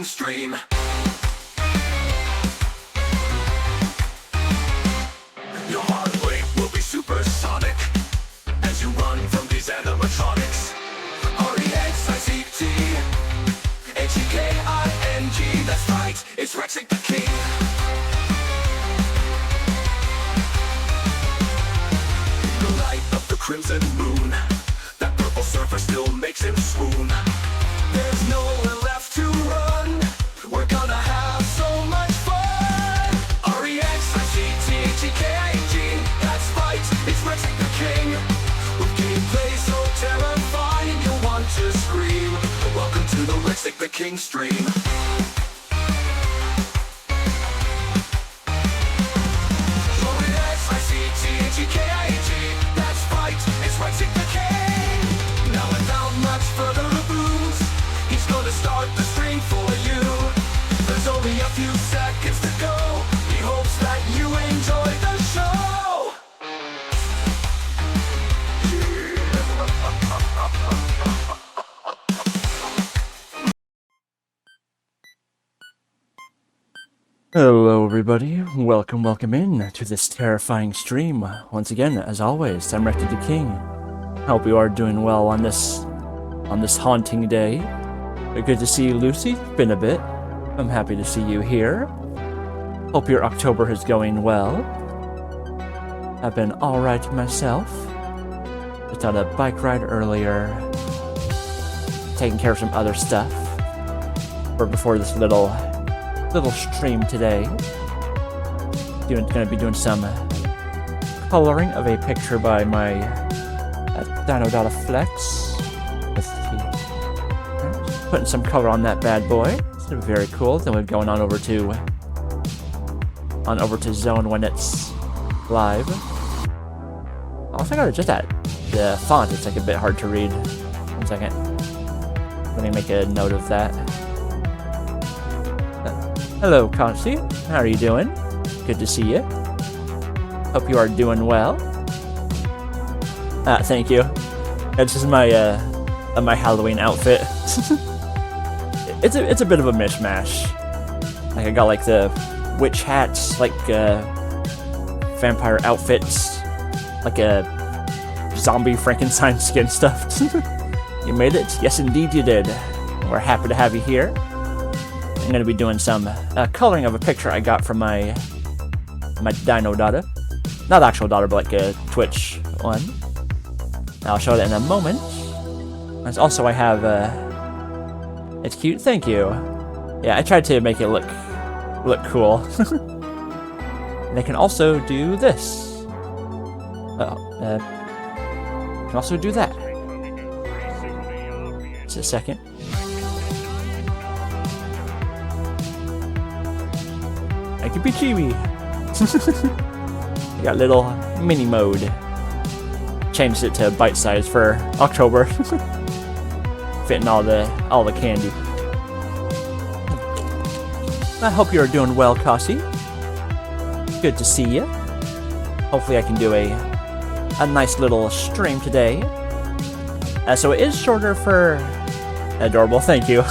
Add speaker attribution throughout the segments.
Speaker 1: king stream. Your heart rate will be supersonic as you run from these animatronics. Rexic, H-E-K-I-N-G, that's right, it's Rexic the king. The light of the crimson moon, that purple surfer still makes him swoon. There's nowhere left to run, we're gonna have so much fun. Rexic, that's right, it's Rexic the king. With gameplay so terrifying you'll want to scream. Welcome to the Rexic the king stream. That's right, it's Rexic the king. Now without much further ado, he's gonna start the stream for you. There's only a few seconds to go. He hopes that you enjoy the show.
Speaker 2: Hello everybody, welcome in to this terrifying stream. Once again, as always, I'm Rexic the King. Hope you are doing well on this haunting day. Good to see you, Lucy. Been a bit. I'm happy to see you here. Hope your October is going well. I've been alright myself. Just on a bike ride earlier. Taking care of some other stuff. Before this little stream today. Gonna be doing some coloring of a picture by my Dino Data Flex. Putting some color on that bad boy. It's very cool. Then we're going on over to Zone when it's live. Also, I gotta adjust that. The font is like a bit hard to read. 1 second. Let me make a note of that. Hello, Consti. How are you doing? Good to see you. Hope you are doing well. Thank you. This is my my Halloween outfit. it's a bit of a mishmash. Like I got like the witch hats, like vampire outfits, like a zombie Frankenstein skin stuff. You made it? Yes, indeed you did. We're happy to have you here. I'm going to be doing some coloring of a picture I got from my Dino daughter. Not actual daughter, but like a Twitch one. I'll show that in a moment. And also I have, it's cute, thank you. Yeah, I tried to make it look cool. And I can also do this. Can also do that. Just a second. I can be chibi. I got little mini mode. Changed it to bite size for October. Fitting all the candy. I hope you're doing well, Cassie. Good to see you. Hopefully I can do a nice little stream today. So it is shorter for adorable. Thank you.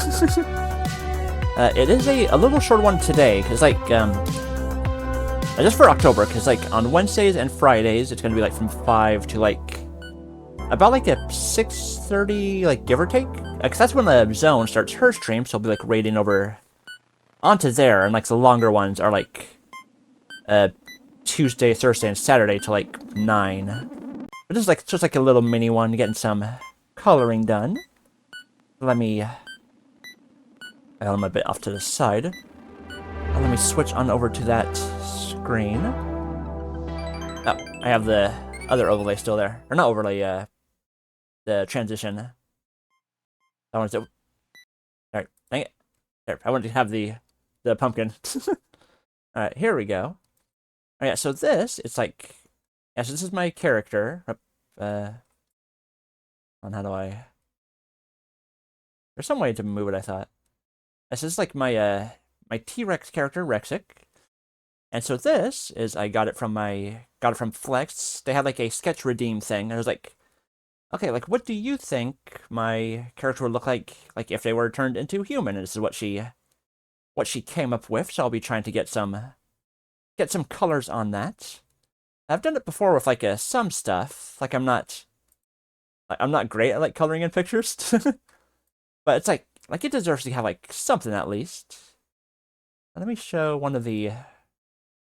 Speaker 2: It is a little short one today, because like, just for October, because like on Wednesdays and Fridays, it's going to be like from 5 to like, about like a 6:30, like give or take. Because that's when the Zone starts her stream, so I'll be like raiding over onto there, and like the longer ones are like, Tuesday, Thursday, and Saturday to like 9. But this is like, just like a little mini one, getting some coloring done. Let me... I'm a bit off to the side. Let me switch on over to that screen. Oh, I have the other overlay still there. Or not overlay, the transition. I wanted to... Alright, dang it. There, I wanted to have the pumpkin. Alright, here we go. Alright, so this, it's like... Yeah, so this is my character. On how do I... There's some way to move it, I thought. This is like my my T-Rex character, Rexic. And so this is, I got it from Flex. They had like a sketch redeem thing. And I was like, okay, like what do you think my character would look like if they were turned into human? And this is what she what she came up with, so I'll be trying to get some colors on that. I've done it before with like some stuff. Like I'm not great at like coloring in pictures, but it's like it deserves to have like something at least. Let me show one of the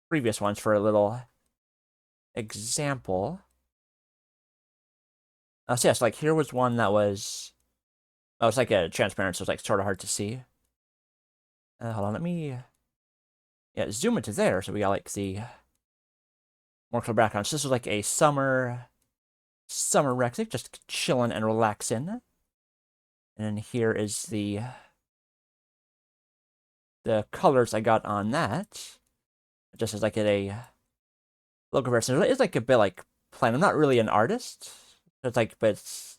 Speaker 2: previous ones for a little example. So yes, like here was one that was, it's like a transparent, so it's like sort of hard to see. Hold on, let me, zoom into there, so we got like the more clear background. So this was like a summer Rexic, just chilling and relaxing. And here is the colors I got on that. Just as like a little comparison. It's like a bit like plain. I'm not really an artist. It's like, but it's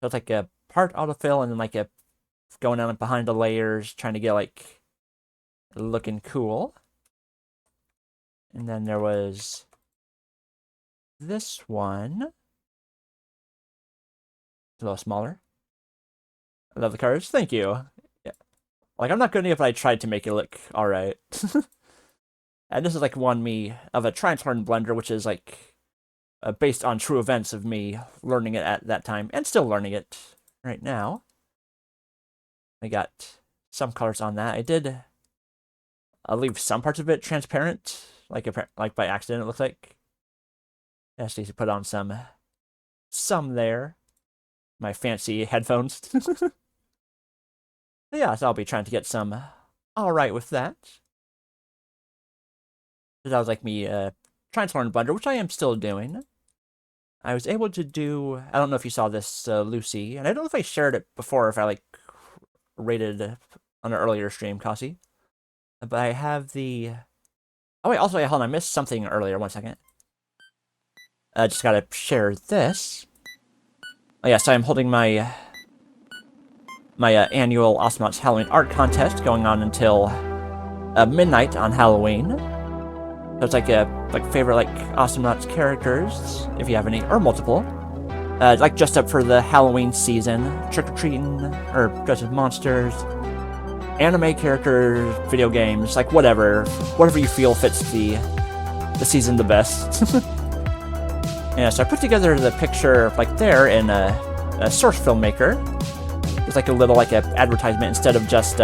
Speaker 2: like a part autofill and then like a going on behind the layers, trying to get like looking cool. And then there was this one. A little smaller. I love the colors. Thank you. Yeah. Like I'm not good enough, but I tried to make it look alright. And this is like one me of a try and learn Blender, which is like based on true events of me learning it at that time and still learning it right now. I got some colors on that. I did leave some parts of it transparent, like by accident. It looks like. I just need to put on some there. My fancy headphones. Yeah, so I'll be trying to get some all right with that. That was like me trying to learn Blender, which I am still doing. I was able to do, I don't know if you saw this, Lucy, and I don't know if I shared it before, if I like rated on an earlier stream, Kasi. But I have the, oh wait, also, hold on, I missed something earlier, 1 second. I just gotta share this. Oh yeah, so I'm holding my annual Astronauts Halloween art contest going on until midnight on Halloween. So it's like favorite like Astronauts characters, if you have any, or multiple. Like dressed up for the Halloween season, trick-or-treating, or dressed as monsters, anime characters, video games, like whatever you feel fits the season the best. Yeah, so I put together the picture like there in a Source Filmmaker. It's like a little like a advertisement instead of just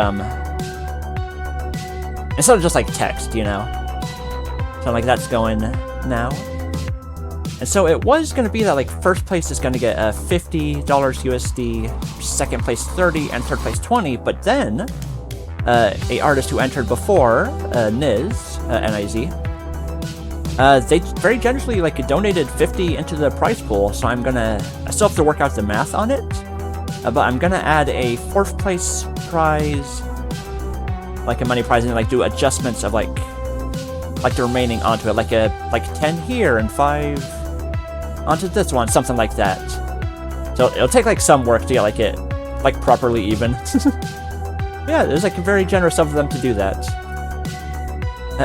Speaker 2: like text, you know. So like that's going now. And so it was going to be that like first place is going to get $50 USD, second place 30, and third place 20. But then a artist who entered before, Niz, N-I-Z, they very generously like donated 50 into the prize pool. So I still have to work out the math on it. But I'm gonna add a fourth place prize, like a money prize, and like do adjustments of like the remaining onto it, like 10 here and 5 onto this one, something like that. So it'll take like some work to get like it like properly even. Yeah, there's like very generous of them to do that.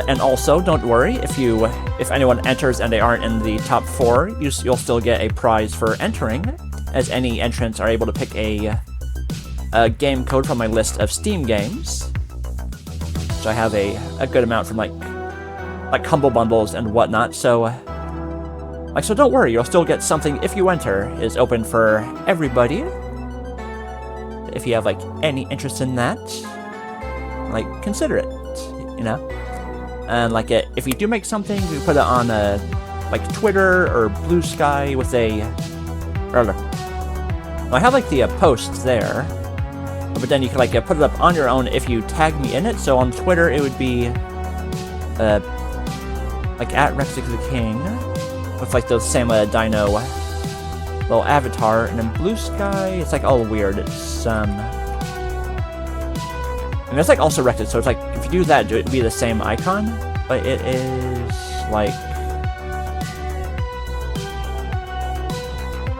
Speaker 2: And also, don't worry, if anyone enters and they aren't in the top 4, you'll still get a prize for entering, as any entrants are able to pick a game code from my list of Steam games. So I have a good amount from like Humble Bundles and whatnot, so so don't worry, you'll still get something if you enter. Is open for everybody. If you have like any interest in that, like consider it, you know. And like if you do make something, you put it on like Twitter or Blue Sky with I have like the post there, but then you can like put it up on your own if you tag me in it. So on Twitter it would be like at Rexic the King with like the same dino little avatar, and then Blue Sky it's like all weird. It's and it's like also Rexic, so it's like if you do that, it would be the same icon, but it is like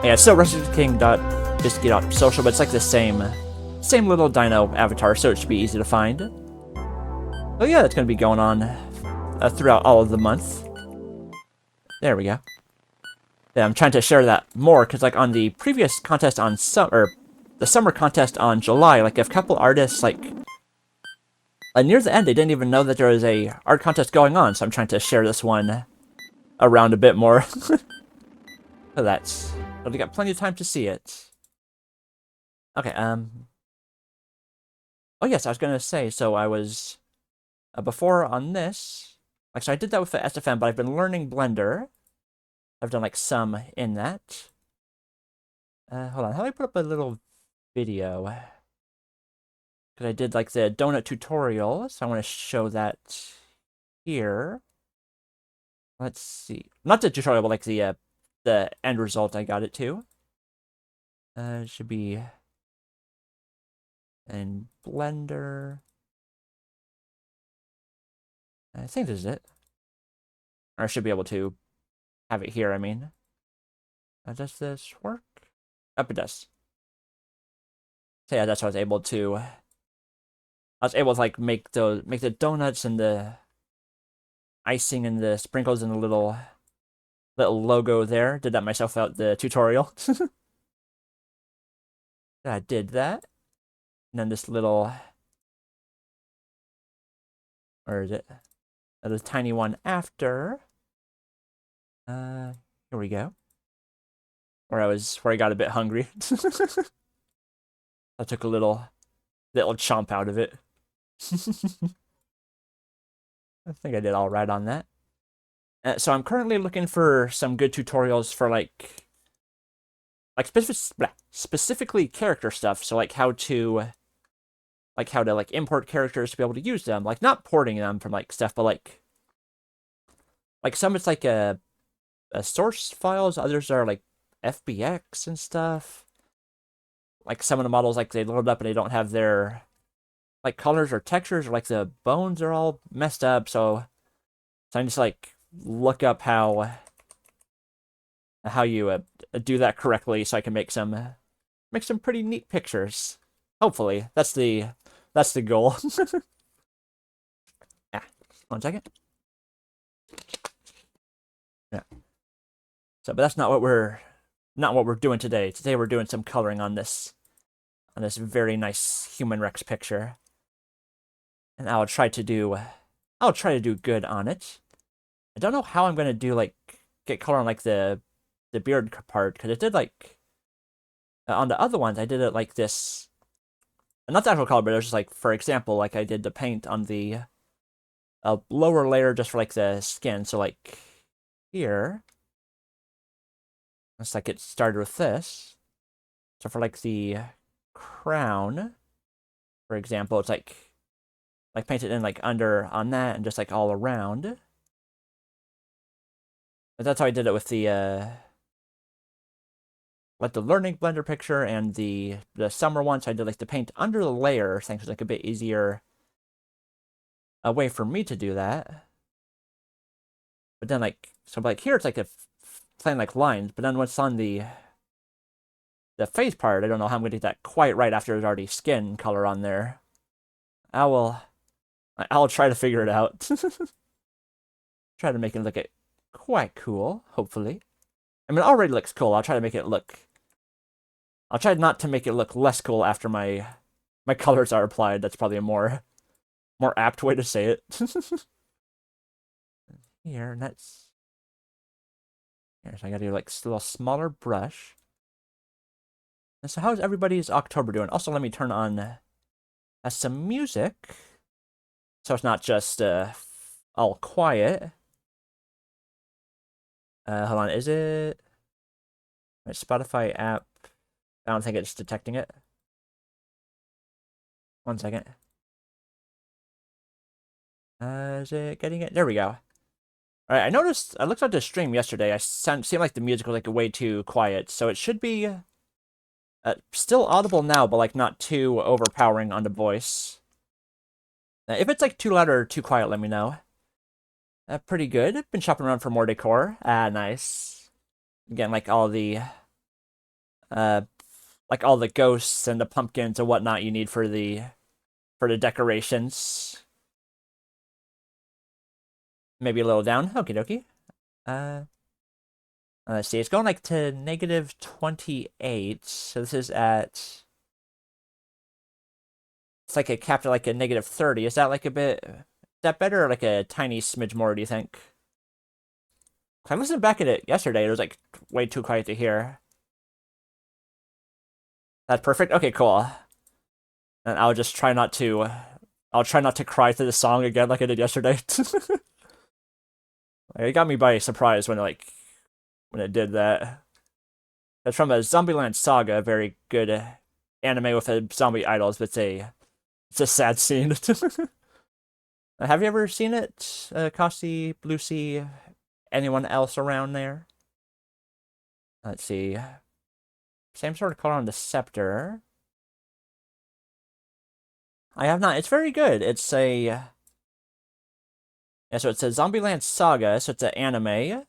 Speaker 2: yeah, it's still RexicTheKing.Biscuit.social, but it's like the same little dino avatar, so it should be easy to find. Oh yeah, that's gonna be going on throughout all of the month. There we go. Yeah, I'm trying to share that more because like on the previous contest on the summer contest on July, like a couple artists like near the end, they didn't even know that there was a art contest going on, so I'm trying to share this one around a bit more. So we got plenty of time to see it. Okay, oh yes, I was gonna say, so I was, before on this, like, so I did that with the SFM, but I've been learning Blender. I've done, like, some in that. Hold on, how do I put up a little video? Because I did, like, the donut tutorial, so I want to show that here. Let's see. Not the tutorial, but, like, the end result I got it to. It should be in Blender. I think this is it. Or I should be able to have it here, I mean. Does this work? Up it does. So yeah, that's how I was able to... I was able to, like, make the donuts and the icing and the sprinkles and the little logo there. Did that myself out the tutorial. I did that. And then this little... Where is it? The tiny one after. Here we go. Where I got a bit hungry. I took a little chomp out of it. I think I did all right on that. So I'm currently looking for some good tutorials for like specifically character stuff. So like how to import characters to be able to use them. Like not porting them from like stuff, but like some it's like a source files. Others are like FBX and stuff. Like some of the models, like they load up and they don't have their like colors or textures, or like the bones are all messed up. So I just like look up how you do that correctly, so I can make some pretty neat pictures. Hopefully, that's the goal. Yeah, 1 second. Yeah. So, but that's not what we're doing today. Today we're doing some coloring on this very nice human Rex picture, and I'll try to do good on it. I don't know how I'm gonna do like get color on like the beard part, because it did like on the other ones I did it like this, not the actual color, but it was just like, for example, like I did the paint on the lower layer just for like the skin. So like here, it's like it started with this. So for like the crown, for example, it's like painted in like under on that and just like all around. But that's how I did it with the like the learning Blender picture and the summer one. So I did like the paint under the layer. Things was like a bit easier a way for me to do that. But then like, so like here it's like a plain like lines, but then what's on the face part, I don't know how I'm gonna do that quite right after there's already skin color on there. I'll try to figure it out. Try to make it look quite cool, hopefully. I mean, it already looks cool. I'll try not to make it look less cool after my colors are applied. That's probably a more apt way to say it. Here, and that's... Here, so I gotta do like a little smaller brush. And so how's everybody's October doing? Also, let me turn on some music, so it's not just all quiet. Hold on, is it my Spotify app? I don't think it's detecting it. 1 second. Is it getting it? There we go. All right, I noticed, I looked at the stream yesterday, seemed like the music was like way too quiet, so it should be still audible now, but like not too overpowering on the voice. If it's like too loud or too quiet, let me know. Pretty good. Been shopping around for more decor. Nice. Again, like all the ghosts and the pumpkins and whatnot you need for the decorations. Maybe a little down. Okie dokie. Let's see. It's going like to -28. So this is at it's like a capped at like a -30. Is that like a bit? Is that better or like a tiny smidge more? Do you think? I listened back at it yesterday. It was like way too quiet to hear. That's perfect. Okay, cool. And I'll just try not to. I'll try not to cry to the song again like I did yesterday. It got me by surprise when it did that. That's from a Zombieland Saga, a very good anime with a zombie idols, but it's a sad scene. Have you ever seen it, Kasi, Lucy, anyone else around there? Let's see. Same sort of color on the scepter. I have not. It's very good. It's a yeah, so it's a Zombieland Saga, so it's an anime. And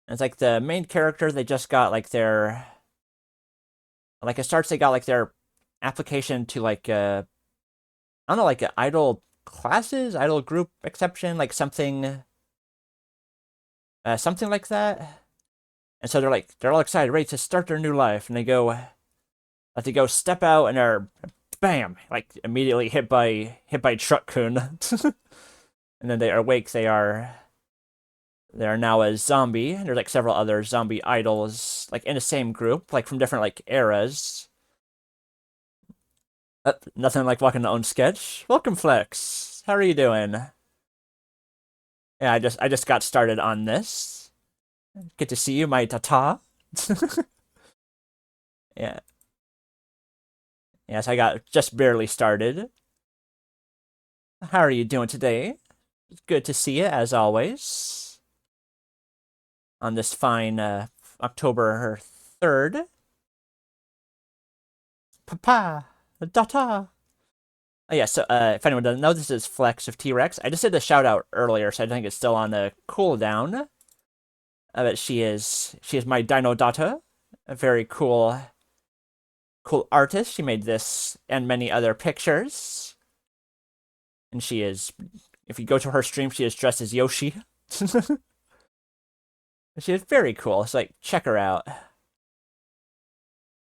Speaker 2: it's like the main character, they just got like their like it starts they got like their application to like I don't know, like idol classes, idol group exception, like something like that. And so they're all excited, ready to start their new life, and they go step out and are bam, like immediately hit by Truck-kun. And then they are awake, they are now a zombie, and there's like several other zombie idols like in the same group, like from different like eras. Nothing like walking the own sketch. Welcome, Flex. How are you doing? Yeah, I just got started on this. Good to see you, my tata. Yeah. Yes, I got just barely started. How are you doing today? It's good to see you as always. On this fine October 3rd. Papa, data. Oh yeah, so if anyone doesn't know, this is Flex of T-Rex. I just did a shout out earlier, so I think it's still on a cooldown. But she is my Dino Data, a very cool artist. She made this and many other pictures. And she is, if you go to her stream, she is dressed as Yoshi. She is very cool. So like, check her out.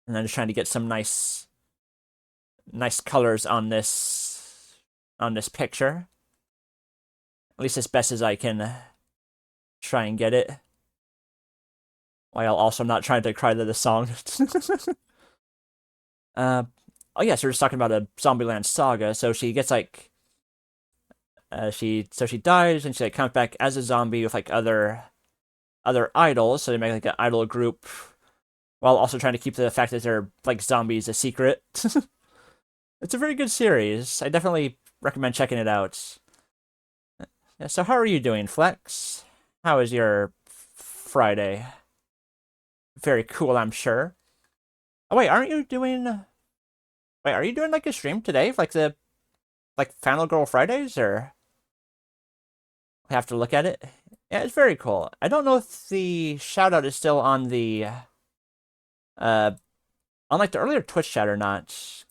Speaker 2: And I'm just trying to get some nice colors on this picture. At least as best as I can try and get it. While also not trying to cry to the song. Oh yeah, so we're just talking about a Zombieland Saga. So she gets like she dies and she like comes back as a zombie with like other idols. So they make like an idol group while also trying to keep the fact that they're like zombies a secret. It's a very good series. I definitely recommend checking it out. Yeah, so how are you doing, Flex? How is your Friday? Very cool, I'm sure. Oh wait, aren't you doing? Wait, are you doing like a stream today, like the Final Girl Fridays, or? I have to look at it. Yeah, it's very cool. I don't know if the shout out is still on the on like the earlier Twitch chat or not,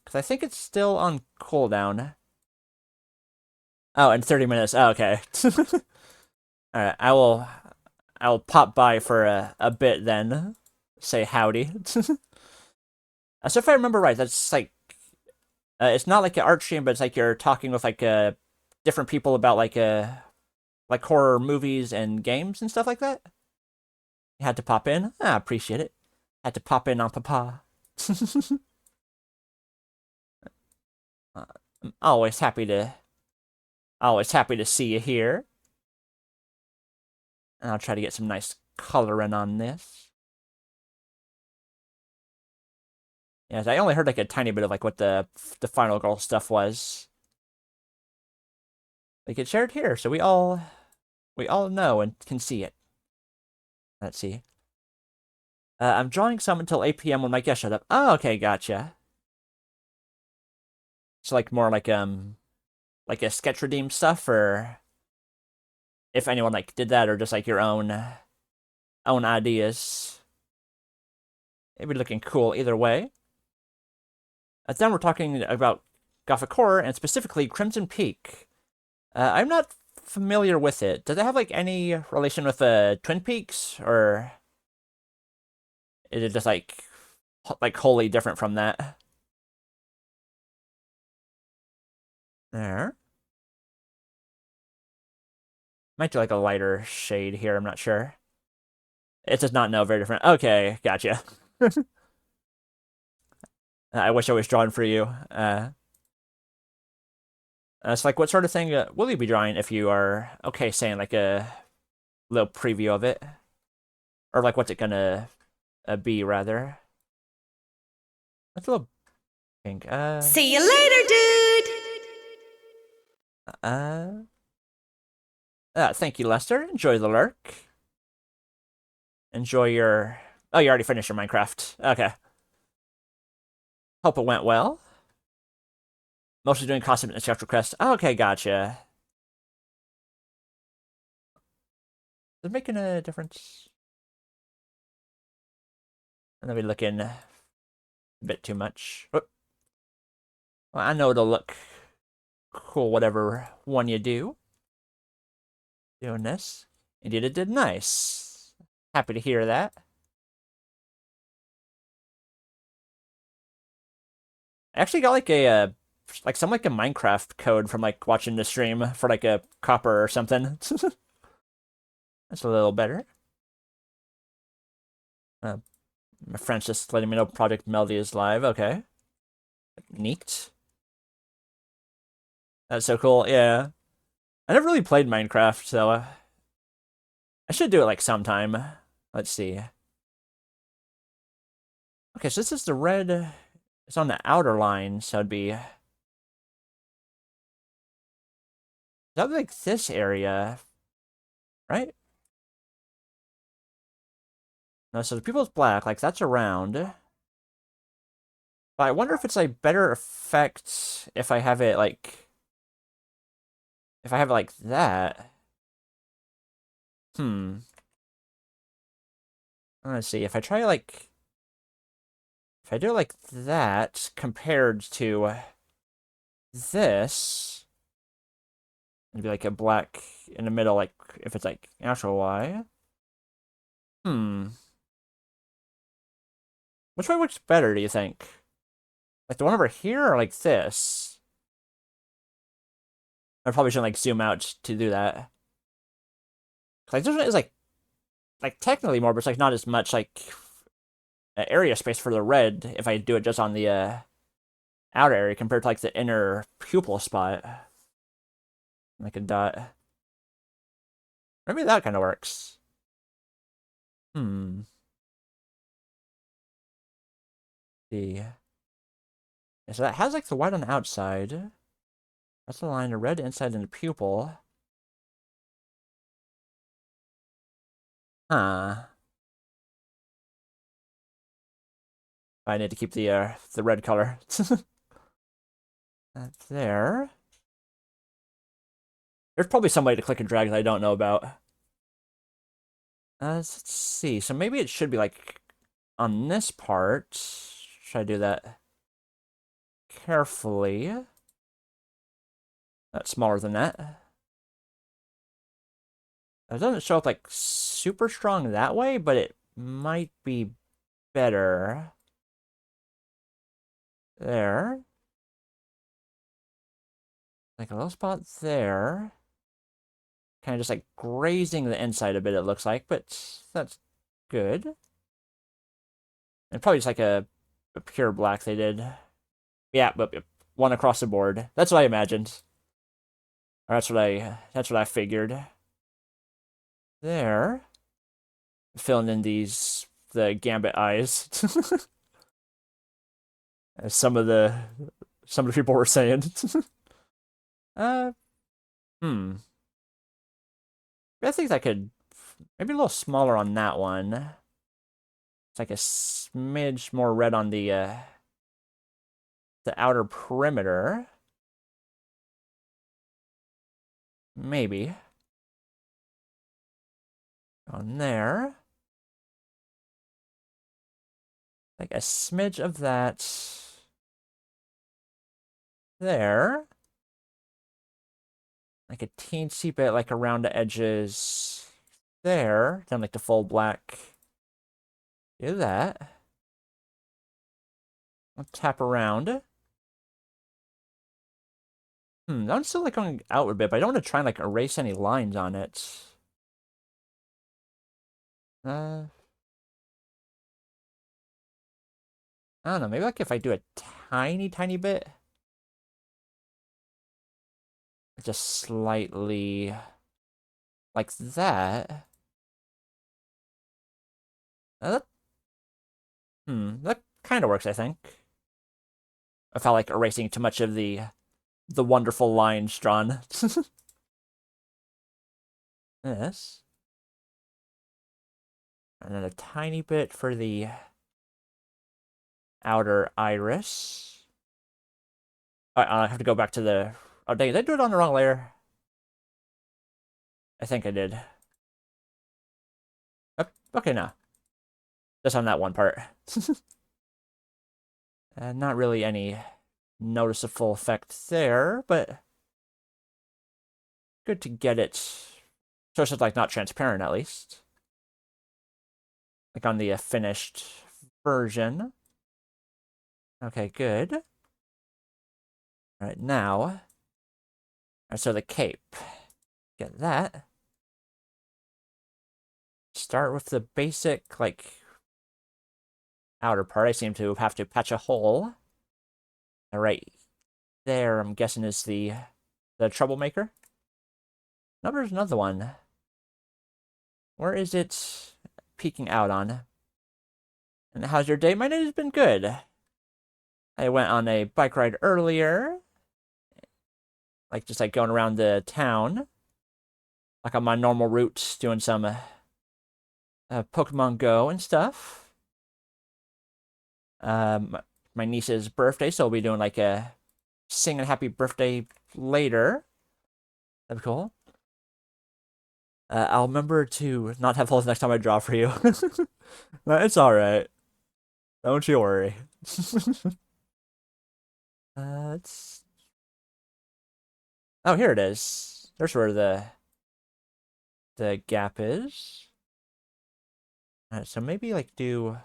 Speaker 2: because I think it's still on cooldown. Oh, in 30 minutes. Oh, okay. All right, I will pop by for a bit then. Say howdy. So if I remember right, that's like it's not like an art stream, but it's like you're talking with like different people about like horror movies and games and stuff like that. You had to pop in. I appreciate it. Had to pop in on Papa. I'm always happy to see you here. And I'll try to get some nice coloring on this. Yes, I only heard like a tiny bit of like what the Final Girl stuff was. We could share it here, so we all know and can see it. Let's see. I'm drawing some until 8 p.m. when my guest showed up. Oh, okay, gotcha. So like more like a sketch redeem stuff, or if anyone like did that, or just like your own ideas. It'd be looking cool either way. Then we're talking about Gothic horror, and specifically Crimson Peak. I'm not familiar with it. Does it have like any relation with Twin Peaks, or is it just like wholly different from that? There. Might do like a lighter shade here, I'm not sure. It does not know, very different. Okay, gotcha. I wish I was drawing for you. It's like, what sort of thing will you be drawing if you are, okay, saying like a little preview of it? Or like, what's it gonna be, rather? That's a little pink.
Speaker 3: See you later, dude!
Speaker 2: Uh, thank you, Lester. Enjoy the lurk. Enjoy your... Oh, you already finished your Minecraft. Okay. Hope it went well. Mostly doing costume and structural quest. Okay, gotcha. Is it making a difference? I'm gonna be looking a bit too much. Oh. Well, I know it'll look cool, whatever one you do. Doing this. Indeed, it did nice. Happy to hear that. I actually got like a like some like a Minecraft code from like watching the stream for like a copper or something. That's a little better. My friend's just letting me know Project Melody is live. Okay. Neat. That's so cool. Yeah. I never really played Minecraft, so I should do it like sometime. Let's see. Okay, so this is the red. It's on the outer line, so it'd be. That would be like this area, right? No, so the people's black, like that's around. But I wonder if it's a better effect if I have it like. If I have it like that. Hmm. Let's see. If I try like. If I do it like that compared to this, it'd be like a black in the middle, like if it's like actual Y. Hmm. Which way works better, do you think? Like the one over here or like this? I probably shouldn't like zoom out to do that. Like this one is like technically more, but it's like not as much like area space for the red if I do it just on the outer area compared to like the inner pupil spot. Like a dot. Maybe that kind of works. Hmm. See. Yeah, so that has like the white on the outside. That's the line, the red inside in the pupil. Huh. I need to keep the red color. That's there. There's probably somebody to click and drag that I don't know about. Let's see. So maybe it should be like on this part. Should I do that carefully? That's smaller than that. It doesn't show up like super strong that way, but it might be better. There. Like a little spot there. Kind of just like grazing the inside a bit, it looks like, but that's good. And probably just like a pure black they did. Yeah, but one across the board. That's what I imagined. Or that's what I figured. There. Filling in the gambit eyes. As some of the people were saying. uh hmm. I think I could maybe a little smaller on that one. It's like a smidge more red on the outer perimeter. Maybe. On there. Like a smidge of that. There. Like a teensy bit like around the edges. There. Then like the full black. Do that. I'll tap around. I'm still like going outward a bit, but I don't want to try and like erase any lines on it. I don't know, maybe like if I do a tiny bit. Just slightly like that. That that kind of works, I think. Without like erasing too much of the wonderful lines drawn. This. And then a tiny bit for the outer iris. I have to go back to the... Oh, dang, did I do it on the wrong layer? I think I did. Okay, no. Just on that one part. Not really any noticeable effect there, but good to get it so it's like not transparent at least. Like on the finished version. Okay, good. All right, now. All right, so the cape. Get that. Start with the basic, like, outer part. I seem to have to patch a hole. All right there, I'm guessing, is the troublemaker. No, there's another one. Where is it peeking out on? And how's your day? My day has been good. I went on a bike ride earlier. Like, just like going around the town. Like on my normal route, doing some Pokemon Go and stuff. My niece's birthday, so we'll be doing like a singing happy birthday later. That'd be cool. I'll remember to not have holes next time I draw for you. No, it's alright. Don't you worry. It's... Oh, here it is. There's where the gap is. Alright, so maybe like do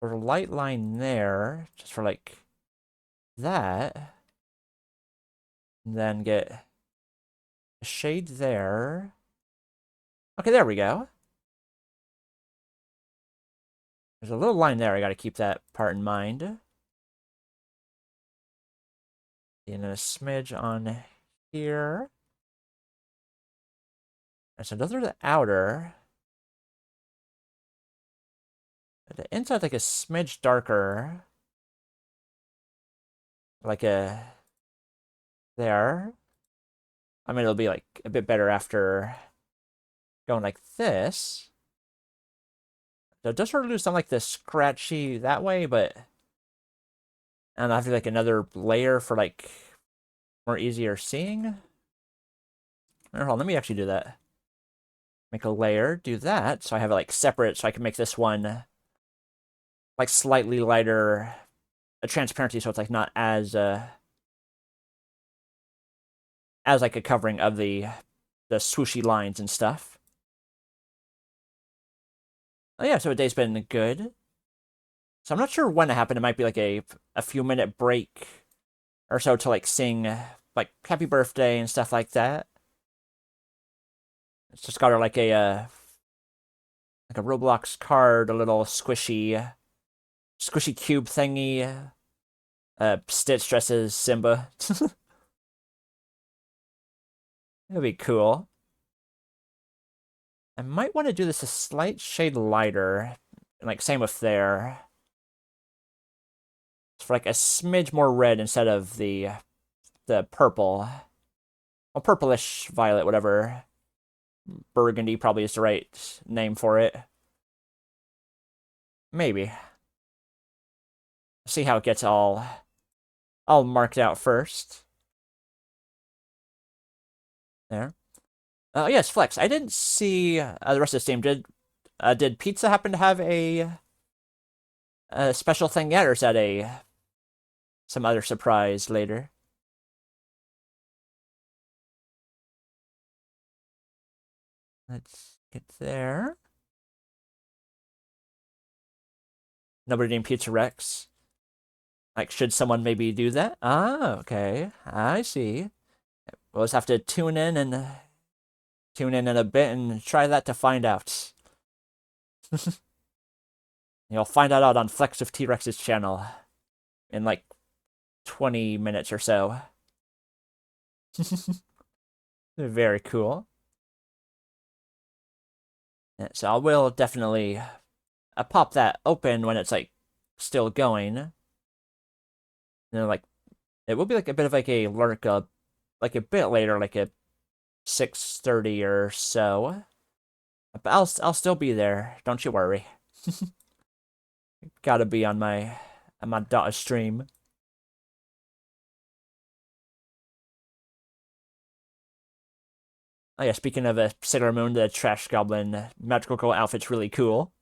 Speaker 2: a light line there, just for like that. And then get a shade there. Okay, there we go. There's a little line there. I gotta keep that part in mind. And then a smidge on here. And so those are the outer. The inside like a smidge darker. Like a... There. I mean, it'll be like a bit better after going like this. So it does sort of lose some like the scratchy that way, but and I have to do like another layer for like more easier seeing. Hold on, let me actually do that. Make a layer, do that, so I have it like separate, so I can make this one like slightly lighter, a transparency, so it's like not as like a covering of the swooshy lines and stuff. Oh yeah, so a day's been good. So I'm not sure when it happened. It might be like a few minute break or so to like sing like happy birthday and stuff like that. It's just got her like a Roblox card, a little squishy cube thingy. Stitch dresses Simba. That'd be cool. I might want to do this a slight shade lighter. Like same with there. It's for like a smidge more red instead of the purple. Well, purplish violet, whatever. Burgundy probably is the right name for it. Maybe. See how it gets all marked out first. There. Yes, Flex. I didn't see the rest of the team. Did Pizza happen to have a special thing yet, or is that some other surprise later? Let's get there. Nobody named Pizza Rex. Like, should someone maybe do that? Ah, okay. I see. We'll just have to tune in a bit and try that to find out. You'll find that out on Flex of T-Rex's channel in like 20 minutes or so. Very cool. Yeah, so I will definitely pop that open when it's like still going. Like it will be like a bit of like a lurk up, like a bit later, like a 6:30 or so. But I'll still be there. Don't you worry. Gotta be on my data stream. Oh yeah, speaking of a Sailor Moon, the Trash Goblin Magical Girl outfit's really cool.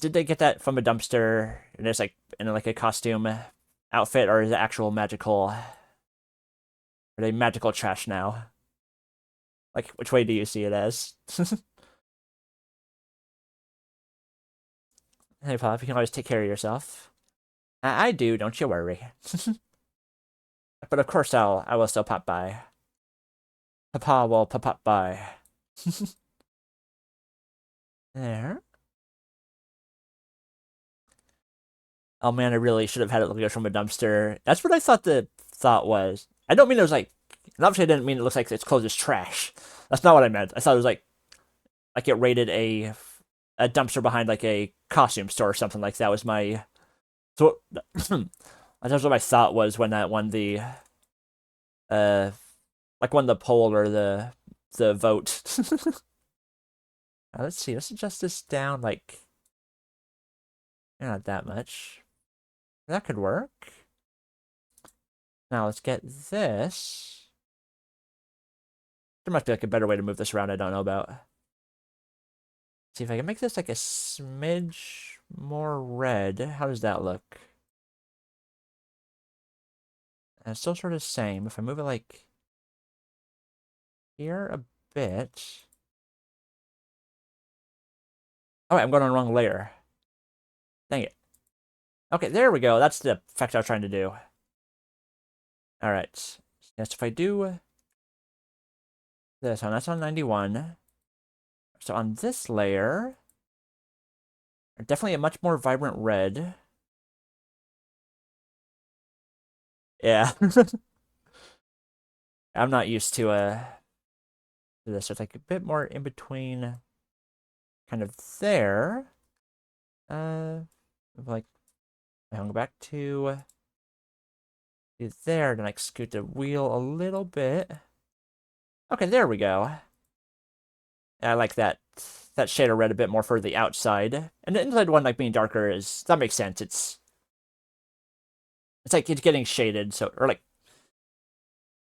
Speaker 2: Did they get that from a dumpster and it's like in like a costume outfit, or is it actual magical? Are they magical trash now? Like, which way do you see it as? Hey, Pop, you can always take care of yourself. I do, don't you worry. But of course, I will still pop by. Papa will pop by. There. Oh man, I really should have had it look from a dumpster. That's what I thought the thought was. I don't mean it was like, and obviously I didn't mean it looks like its clothes is trash. That's not what I meant. I thought it was like it raided a dumpster behind like a costume store or something like that was my. So that's what my thought was when that won the like won the poll or the vote. Let's see. Let's adjust this down like not that much. That could work. Now let's get this. There must be like a better way to move this around I don't know about. See if I can make this like a smidge more red. How does that look? And it's still sort of same. If I move it like here a bit. Oh, wait, I'm going on the wrong layer. Dang it. Okay, there we go. That's the effect I was trying to do. Alright. Yes, if I do this one, that's on 91. So on this layer, definitely a much more vibrant red. Yeah. I'm not used to this. So it's like a bit more in between kind of there. Like I'm going back to there, then like scoot the wheel a little bit. Okay, there we go. I like that shade of red a bit more for the outside. And the inside one like being darker is that makes sense. It's like it's getting shaded, so or like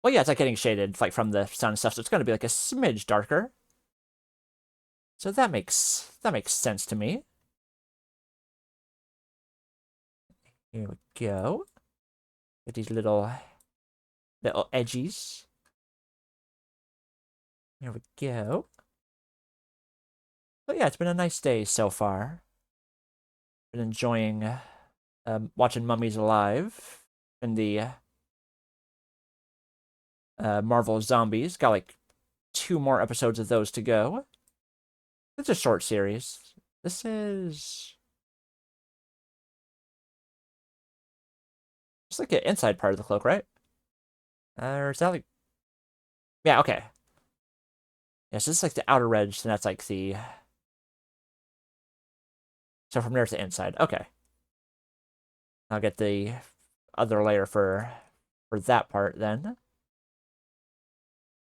Speaker 2: well yeah, it's like getting shaded like from the sun and stuff, so it's gonna be like a smidge darker. So that makes sense to me. Here we go. Get these little edges. Here we go. But yeah, it's been a nice day so far. Been enjoying watching Mummies Alive and the Marvel Zombies. Got like 2 more episodes of those to go. It's a short series. This is just like an inside part of the cloak, right? Or is that like... Yeah, okay. Yeah, so this is like the outer edge, and that's like the... So from there to the inside. Okay. I'll get the other layer for that part then.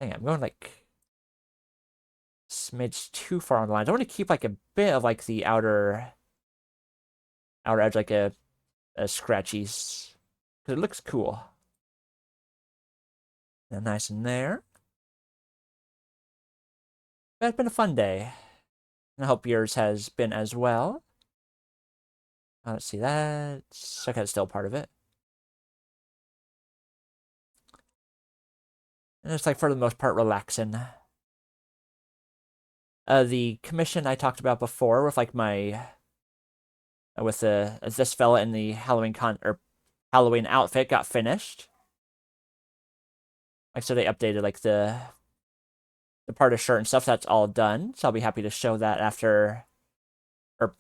Speaker 2: Dang, I'm going like smidge too far on the lines. I want to keep like a bit of like the outer edge, like a scratchy, because it looks cool. And nice in there. But it's been a fun day. And I hope yours has been as well. Let's see, that's okay, it's still part of it. And it's like for the most part relaxing. The commission I talked about before with like my with this fella in the Halloween outfit got finished. Like, so they updated like the part of shirt and stuff. That's all done. So I'll be happy to show that after or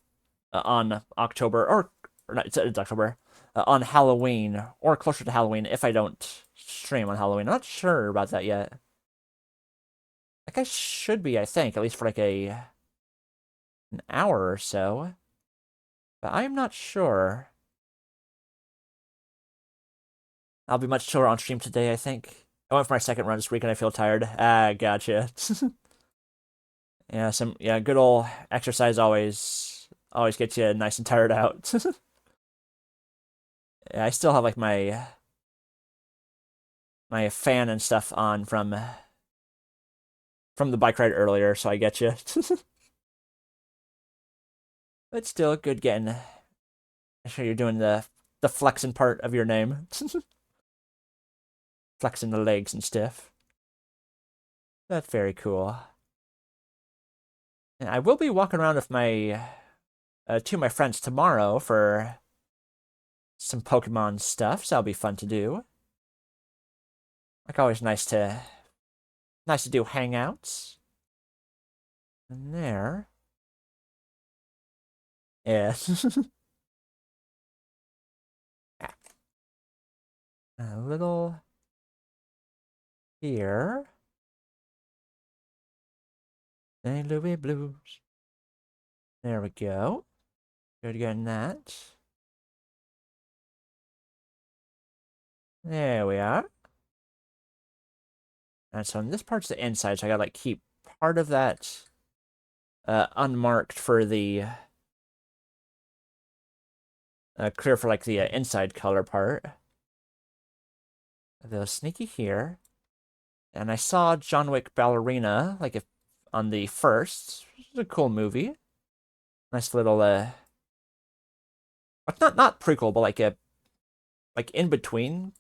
Speaker 2: on October or not, it's October on Halloween or closer to Halloween if I don't stream on Halloween. I'm not sure about that yet. Like I should be, I think, at least for like an hour or so. But I'm not sure. I'll be much chiller on stream today, I think. I went for my second run this week and I feel tired. Ah, gotcha. Yeah, good old exercise always gets you nice and tired out. Yeah, I still have like my fan and stuff on from the bike ride earlier, so I get you. But still good getting. I'm sure you're doing the flexing part of your name, flexing the legs and stuff. That's very cool. And I will be walking around with my two of my friends tomorrow for some Pokemon stuff, so that'll be fun to do. Like always, nice to do hangouts. And there, yeah. A little here. St. Louis Blues. There we go. Good getting that. There we are. And so this part's the inside, so I gotta like keep part of that unmarked for the clear for like the inside color part. The sneaky here. And I saw John Wick Ballerina like if on the first. It's a cool movie. Nice little not prequel, but like a in between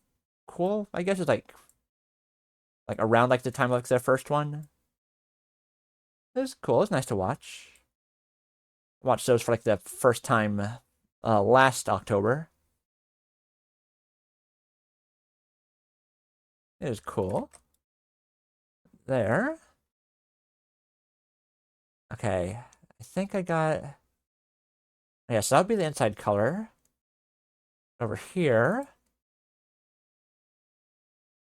Speaker 2: cool, I guess. It's like around like the time of like the first one. It was cool. It's nice to watch. Watched those for like the first time last October. It was cool. There. Okay. I think I got. Yeah, so that would be the inside color. Over here.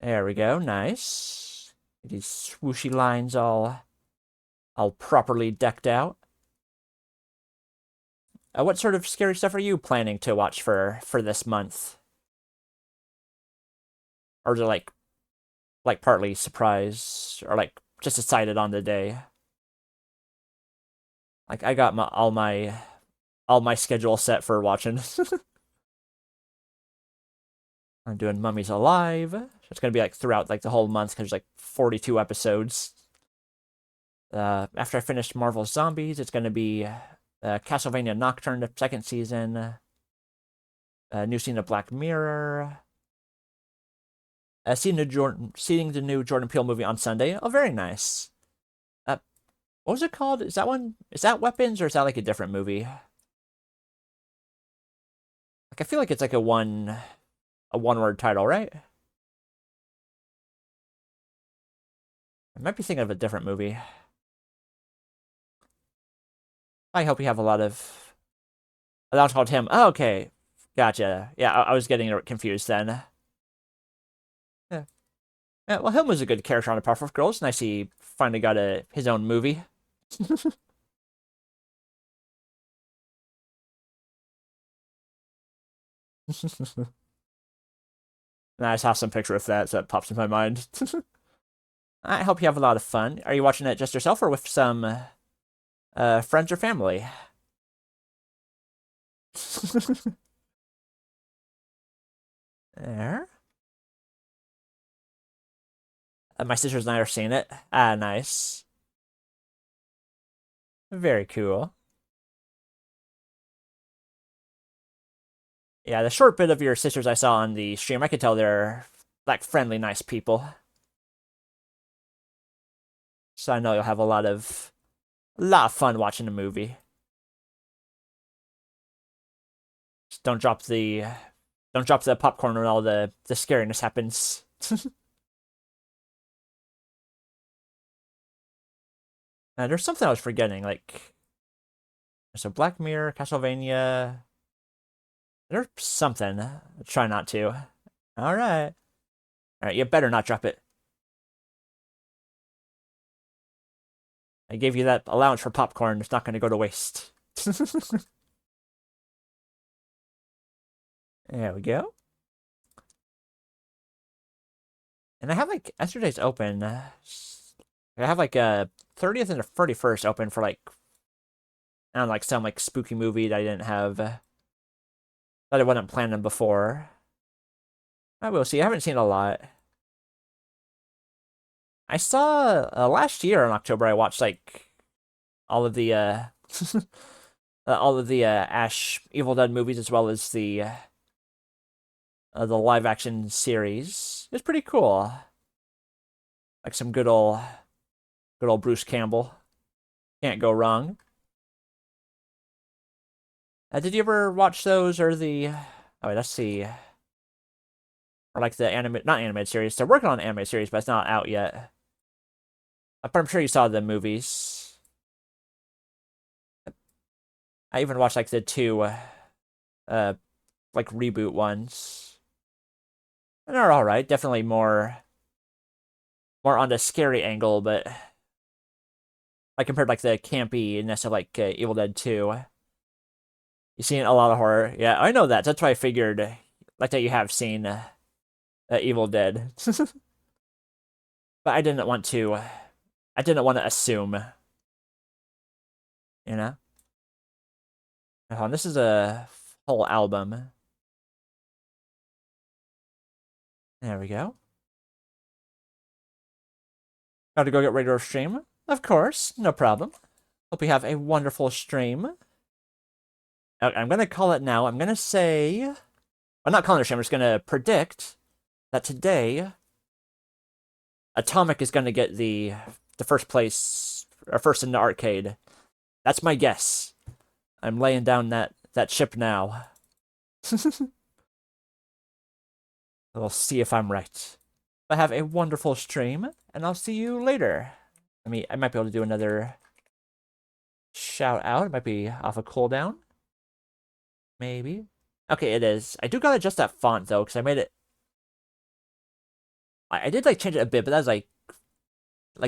Speaker 2: There we go. Nice. These swooshy lines all properly decked out. What sort of scary stuff are you planning to watch for this month? Or is it like partly surprise or like just decided on the day? Like I got all my schedule set for watching. I'm doing Mummies Alive. So it's gonna be like throughout like the whole month because there's like 42 episodes. After I finish Marvel Zombies, it's gonna be Castlevania Nocturne, the second season. New season of Black Mirror. Seeing the new Jordan Peele movie on Sunday. Oh, very nice. What was it called? Is that Weapons or is that like a different movie? Like I feel like it's like a one-word title, right? I might be thinking of a different movie. I hope you have a lot of. Oh, that was called him. Oh, okay, gotcha. Yeah, I was getting confused then. Yeah. Yeah, well, him was a good character on the Powerpuff Girls. Nice he finally got his own movie. I saw some picture of that, so that pops in my mind. I hope you have a lot of fun. Are you watching it just yourself or with some friends or family? There. My sisters and I are seeing it. Ah, nice. Very cool. Yeah, the short bit of your sisters I saw on the stream, I could tell they're like friendly, nice people. So I know you'll have a lot of fun watching the movie. don't drop the popcorn when all the scariness happens. There's something I was forgetting, like so Black Mirror, Castlevania. There's something. Try not to. All right. All right, you better not drop it. I gave you that allowance for popcorn. It's not going to go to waste. There we go. And I have like yesterday's open. I have like a 30th and a 31st open for like I don't know, like some like spooky movie that I didn't have that I wasn't planning before. I will see. I haven't seen a lot. I saw last year in October. I watched like all of the Ash Evil Dead movies as well as the live action series. It's pretty cool. Like some good old Bruce Campbell. Can't go wrong. Did you ever watch those or the? Oh, wait, let's see. Or like the not animated series. They're working on an animated series, but it's not out yet. I'm sure you saw the movies. I even watched like the two, like reboot ones. And they're all right. Definitely more on the scary angle, but like compared to, like the campiness of like Evil Dead 2. You've seen a lot of horror. Yeah, I know that. That's why I figured like that you have seen Evil Dead. But I didn't want to assume, you know? Hold on, this is a whole album. There we go. Got to go get ready to stream? Of course, no problem. Hope you have a wonderful stream. I'm going to call it now. I'm going to say... I'm not calling it a stream, I'm just going to predict that today Atomic is going to get the first place, or first in the arcade. That's my guess. I'm laying down that chip now. We'll see if I'm right. But have a wonderful stream, and I'll see you later. I might be able to do another shout out. It might be off a cooldown. Maybe. Okay, it is. I do gotta adjust that font though, because I made it. I did like change it a bit, but that was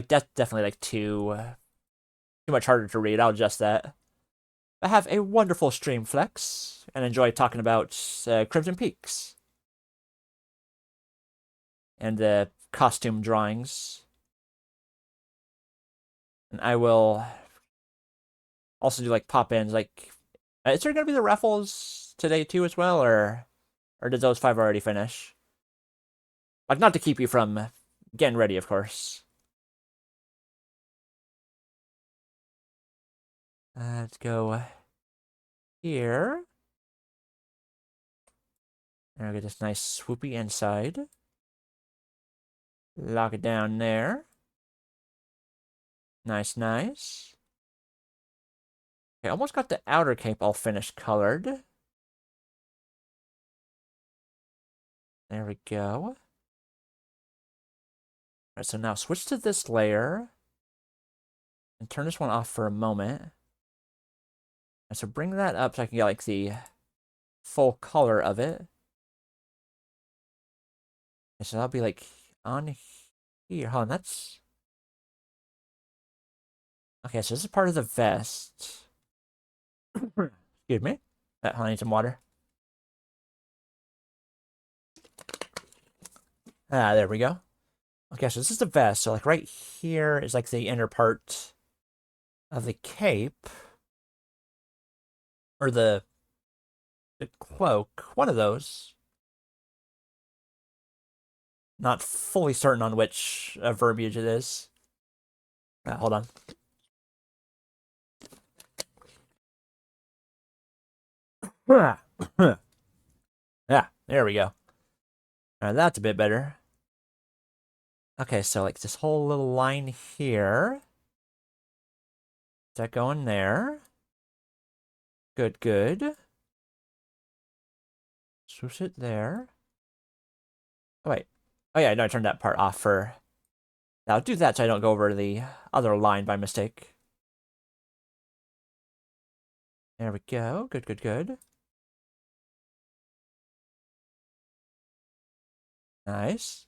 Speaker 2: that's definitely like too much harder to read. I'll adjust that. But have a wonderful stream, Flex, and enjoy talking about Crimson Peaks and costume drawings. And I will also do like pop-ins. Like, is there gonna be the raffles today too as well, or did those 5 already finish? Like, not to keep you from getting ready, of course. Let's go here. And I'll get this nice swoopy inside. Lock it down there. Nice, nice. Okay, almost got the outer cape all finished colored. There we go. Alright, so now switch to this layer. And turn this one off for a moment. And so bring that up so I can get like the full color of it. And so that'll be like on here. Hold on, that's... Okay, so this is part of the vest. Excuse me. I need some water. Ah, there we go. Okay, so this is the vest. So like right here is like the inner part of the cape. Or the cloak. One of those. Not fully certain on which verbiage it is. Hold on. Yeah, there we go. That's a bit better. Okay, so like this whole little line here. Is that going there? Good, good. Swoosh it there. Oh, wait. Oh, yeah, no, I turned that part off for... Now, do that so I don't go over the other line by mistake. There we go. Good, good, good. Nice.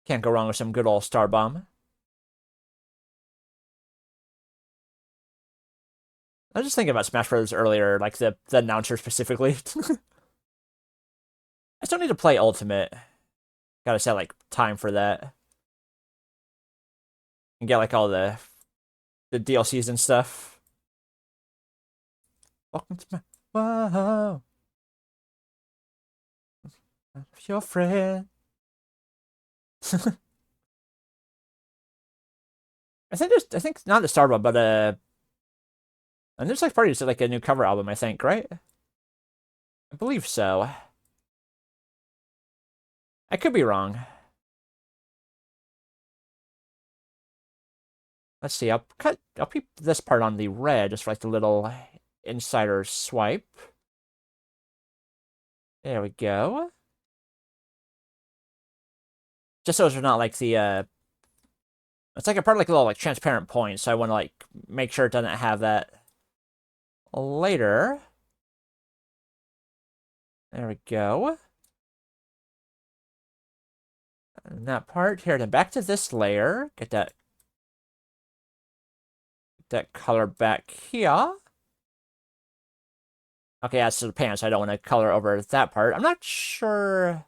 Speaker 2: Can't go wrong with some good old Star Bomb. I was just thinking about Smash Bros. Earlier, like the announcer specifically. I still need to play Ultimate. Gotta set, like, time for that. And get, like, all the DLCs and stuff. Welcome to my... Whoa. Your friend. I think not the Star Bomb, but and there's like parties to like a new cover album, I think, right? I believe so. I could be wrong. Let's see, I'll keep this part on the red, just for like the little insider swipe. There we go. Just so it's not like the it's like a part of like a little like transparent point, so I want to like make sure it doesn't have that later. There we go. And that part here, then back to this layer. Get that color back here. Okay, that's the pants. I don't want to color over that part. I'm not sure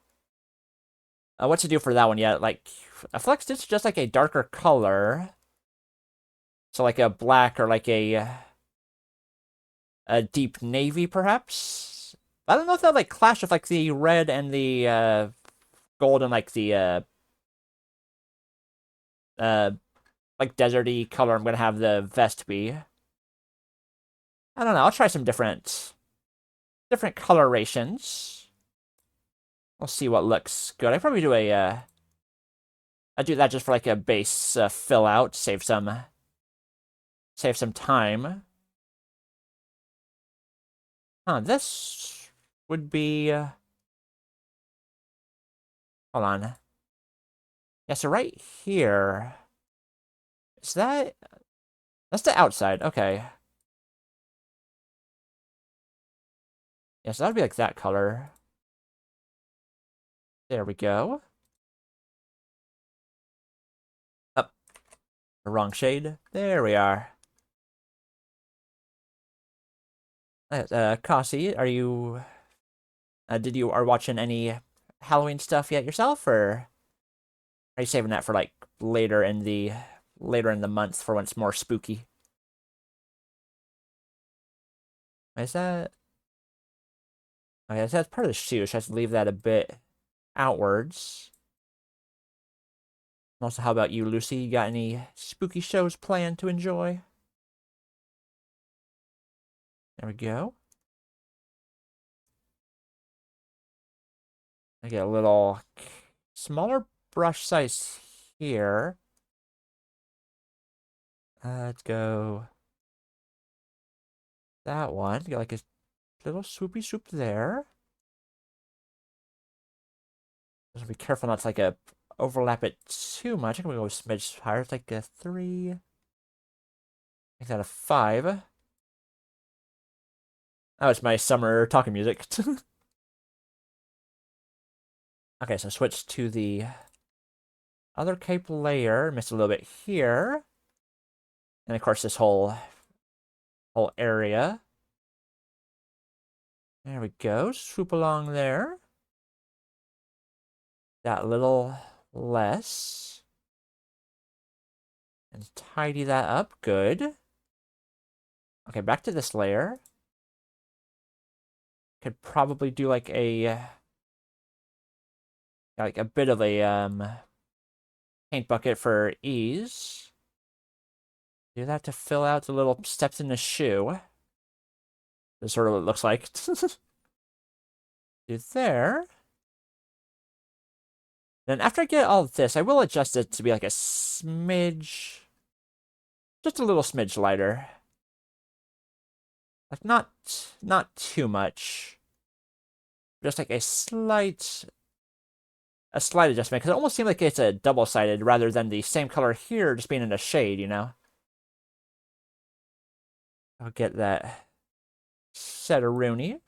Speaker 2: what to do for that one yet. Like, I feel like it's just like a darker color. So like a black or like a deep navy, perhaps? I don't know if that like clash with like the red and the gold and like the like deserty color I'm gonna have the vest be. I don't know. I'll try some different colorations. We'll see what looks good. I probably do I do that just for like a base fill out, save some time. Huh, this would be hold on. Yeah, so right here. Is that that's the outside, okay. Yeah, so that would be like that color. There we go. Up. The wrong shade. There we are. Kasi, are you... did you are watching any Halloween stuff yet yourself, or are you saving that for like later in the month for when it's more spooky? Is that... Okay, so that's part of the shoe, so I have to leave that a bit outwards. Also, how about you, Lucy? You got any spooky shows planned to enjoy? There we go. I get a little smaller brush size here. Let's go that one. Get like a little swoopy swoop there. Just be careful not to like overlap it too much. I'm gonna go a smidge higher. It's like a 3. Make that a 5. Oh, it's my summer talking music. Okay, so switch to the other cape layer. Missed a little bit here. And of course this whole area. There we go. Swoop along there. That little less. And tidy that up. Good. Okay, back to this layer. Could probably do like a bit of a paint bucket for ease. Do that to fill out the little steps in the shoe. That's sort of what it looks like. Do there. Then after I get all of this, I will adjust it to be like a smidge, just a little smidge lighter. Like, not too much. Just like a slight adjustment, because it almost seems like it's a double-sided rather than the same color here just being in a shade, you know? I'll get that set a Rooney.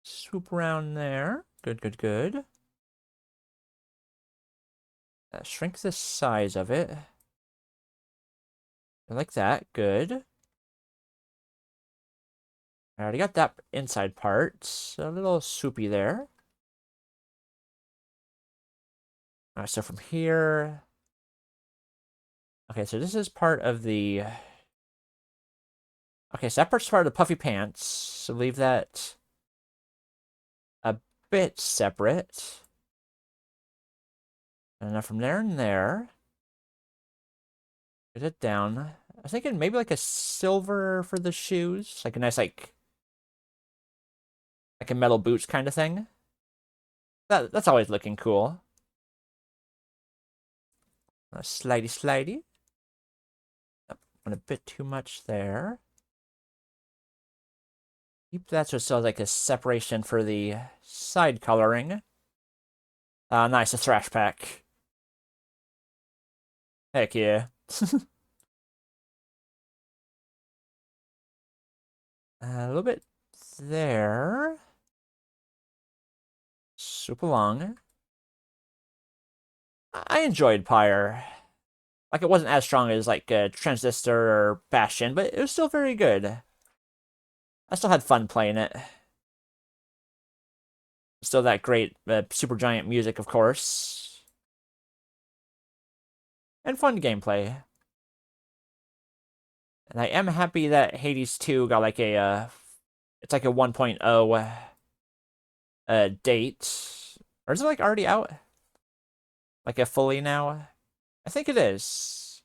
Speaker 2: Swoop around there. Good, good, good. Shrink the size of it. I like that. Good. I already got that inside part. It's a little soupy there. Alright, so from here... Okay, so this is part of the... Okay, so that part's part of the puffy pants. So leave that a bit separate. And then from there and there... Get it down. I was thinking maybe like a silver for the shoes. Like a nice, like a metal boots kind of thing. That's always looking cool. Slidey. Oh, went a bit too much there. Keep that so it still has like a separation for the side coloring. Nice, a thrash pack. Heck yeah. A little bit there. Swoop along. I enjoyed Pyre. Like, it wasn't as strong as, like, Transistor or Bastion, but it was still very good. I still had fun playing it. Still that great super giant music, of course. And fun gameplay. And I am happy that Hades 2 got, like, it's like a 1.0 date. Or is it, like, already out? Like, a fully now? I think it is.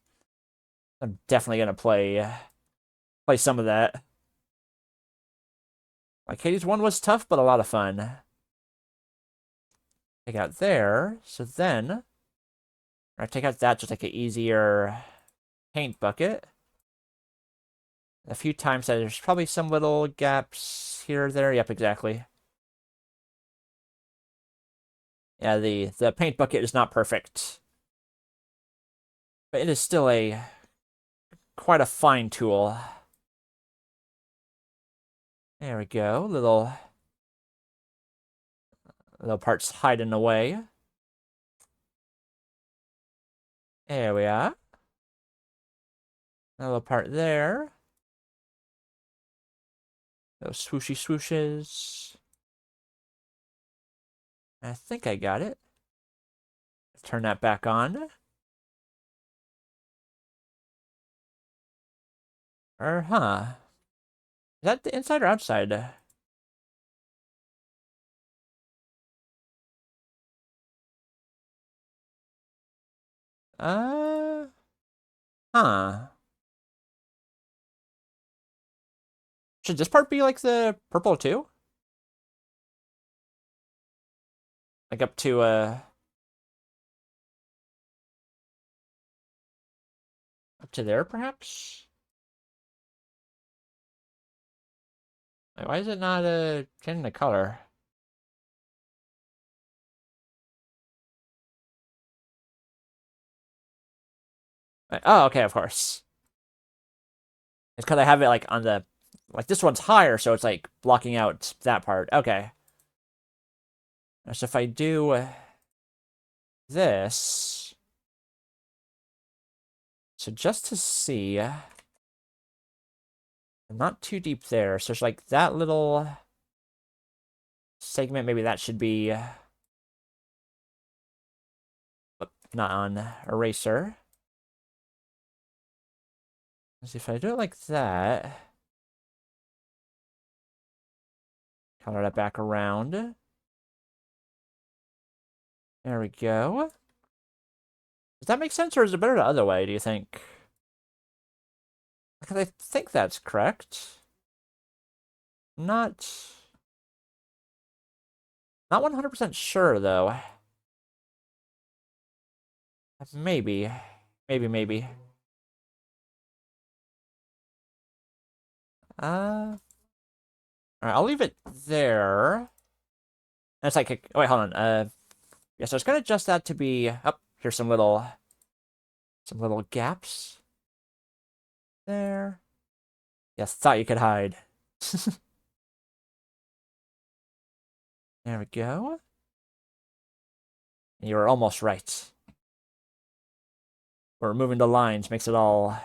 Speaker 2: I'm definitely gonna play some of that. Like, Hades 1 was tough, but a lot of fun. Take out there. So then, I take out that, just like an easier paint bucket. A few times there's probably some little gaps here or there. Yep, exactly. Yeah, the paint bucket is not perfect. But it is still quite a fine tool. There we go. Little parts hiding away. There we are. A little part there. Those swooshy swooshes. I think I got it. Turn that back on. Huh. Is that the inside or outside? Uh, huh. Should this part be like the purple too? Like up to there perhaps? Wait, why is it not changing the color? Oh, okay, of course. It's because I have it like on the, like this one's higher, so it's like blocking out that part. Okay. So if I do this, so just to see, not too deep there. So it's like that little segment, maybe that should be not on eraser. Let's see if I do it like that. Color that back around. There we go. Does that make sense, or is it better the other way, do you think? Because I think that's correct. Not 100% sure, though. Maybe. Maybe. Alright, I'll leave it there. And it's like, oh, wait, hold on. Yeah, so it's gonna adjust that to be, oh, here's some little gaps. There. Yes, thought you could hide. There we go. You were almost right. We're removing the lines, makes it all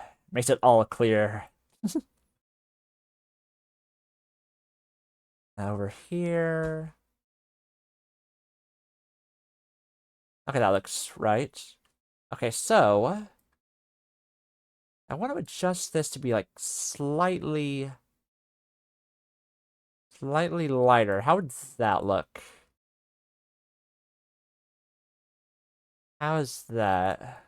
Speaker 2: clear. Over here. Okay, that looks right. Okay, so I want to adjust this to be like slightly lighter. How would that look? How is that?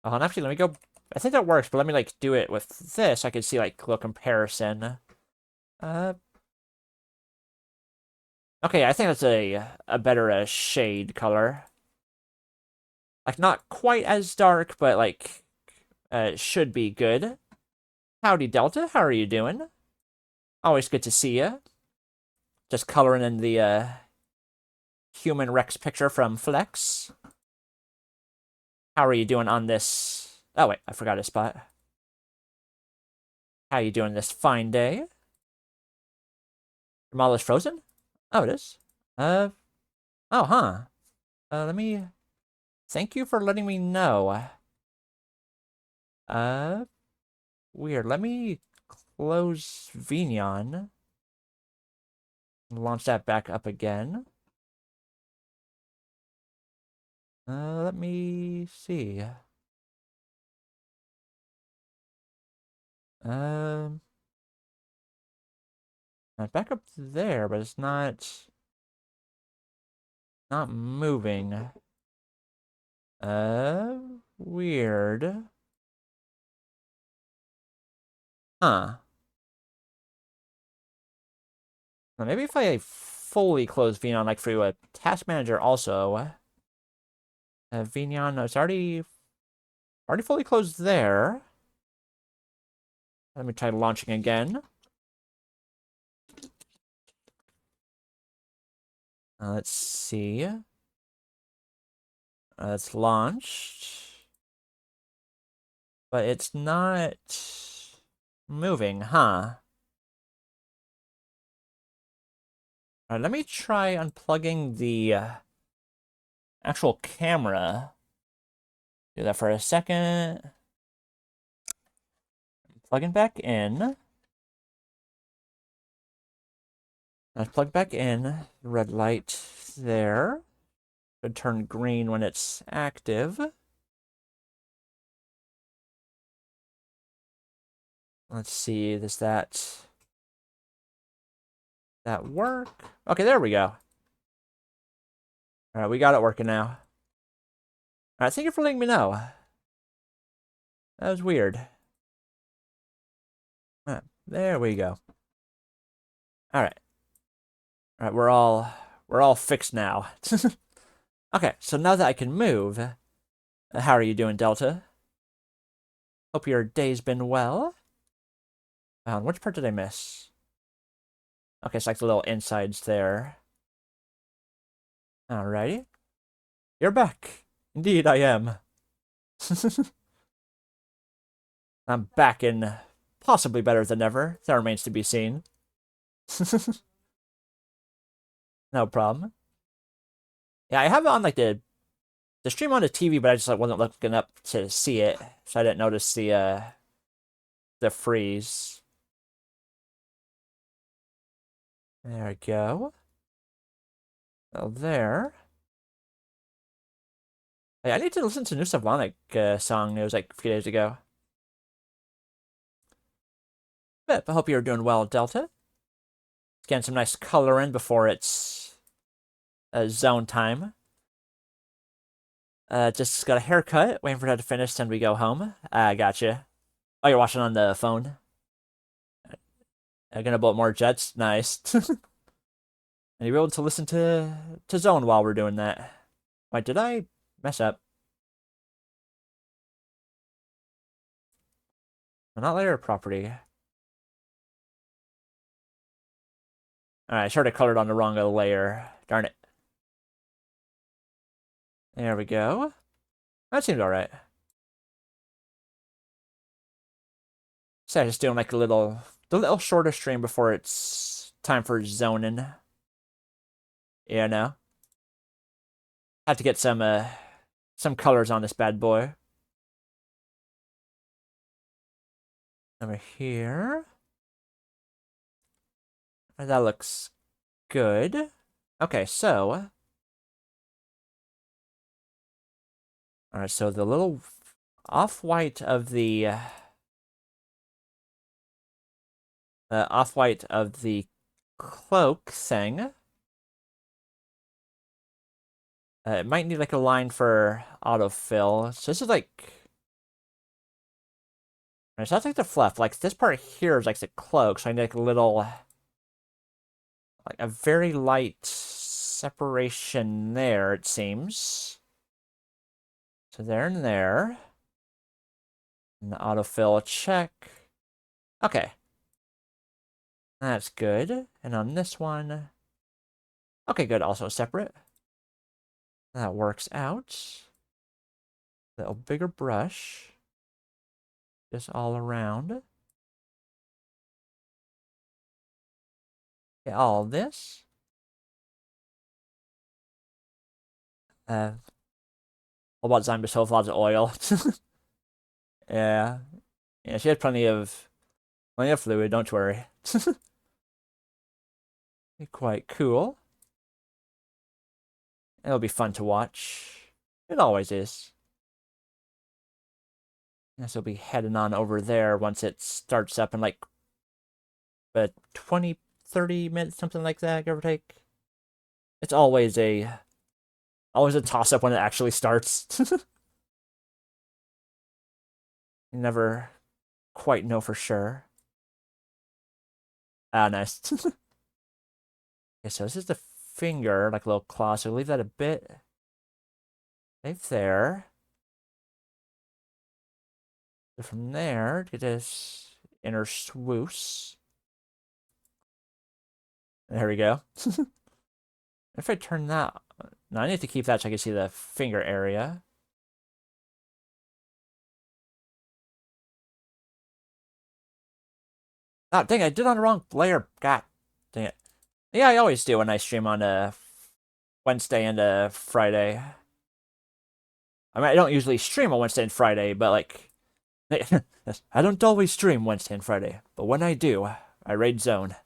Speaker 2: Oh, and actually, let me go. I think that works, but let me like do it with this. I can see like a little comparison. Okay, I think that's a better shade color. Like not quite as dark, but like it should be good. Howdy, Delta. How are you doing? Always good to see you. Just coloring in the human Rex picture from Flex. How are you doing on this? Oh, wait, I forgot a spot. How are you doing this fine day? Your model is frozen? Oh, it is? Oh, huh. Let me... Thank you for letting me know. Weird. Let me close Vignon. Launch that back up again. Let me see. Back up there, but it's not moving. Weird. Huh. Now, maybe if I fully close Vignon, like for a task manager also. Vignon, no, it's already fully closed there. Let me try launching again. Let's see. It's launched. But it's not moving, huh? Alright, let me try unplugging the actual camera. Do that for a second. Plugging back in. Let's plug back in. Red light there. Should turn green when it's active. Let's see, does that work? Okay, there we go. Alright, we got it working now. Alright, thank you for letting me know. That was weird. There we go. Alright. Alright, we're all fixed now. Okay, so now that I can move, how are you doing, Delta? Hope your day's been well. Which part did I miss? Okay, it's like the little insides there. Alrighty. You're back. Indeed, I am. I'm back and possibly better than ever. That remains to be seen. No problem. Yeah, I have it on like the stream on the TV, but I just like wasn't looking up to see it, so I didn't notice the freeze. There we go. Well, there. Hey, I need to listen to New Symphonic song. It was like a few days ago. But I hope you're doing well, Delta. Getting some nice color in before it's zone time. Just got a haircut, waiting for that to finish, then we go home. Gotcha. Oh, you're watching on the phone? Gonna build more jets? Nice. And you're able to listen to Zone while we're doing that. Wait, did I mess up? Not layer property. Alright, I sort of colored on the wrong layer. Darn it. There we go. That seems alright. So just doing like the little shorter stream before it's time for zoning. You know? Have to get some colors on this bad boy. Over here. That looks good. Okay, so. Alright, so the little off-white of the cloak thing. It might need like a line for autofill. So this is like. So that's like the fluff. Like this part here is like the cloak, so I need like a little, like a very light separation there, it seems. So there and there. And the autofill check. Okay. That's good. And on this one. Okay, good. Also separate. That works out. Little bigger brush. Just all around. Okay, all this. What about Zyme just lots of oil? Yeah. Yeah, she had plenty of fluid, don't worry. Quite cool. It'll be fun to watch. It always is. Guess we'll be heading on over there once it starts up in like 20, 30 minutes, something like that, give or take. It's always a toss-up when it actually starts. You never quite know for sure. Ah, nice. Okay, so this is the finger, like a little claw, so leave that a bit right there. So from there, get this inner swoosh. There we go. If I turn that... Now I need to keep that so I can see the finger area. Ah, dang, I did on the wrong layer. God dang it. Yeah, I always do when I stream on a Wednesday and a Friday. I mean, I don't usually stream on Wednesday and Friday, but like... I don't always stream Wednesday and Friday, but when I do, I raid zone.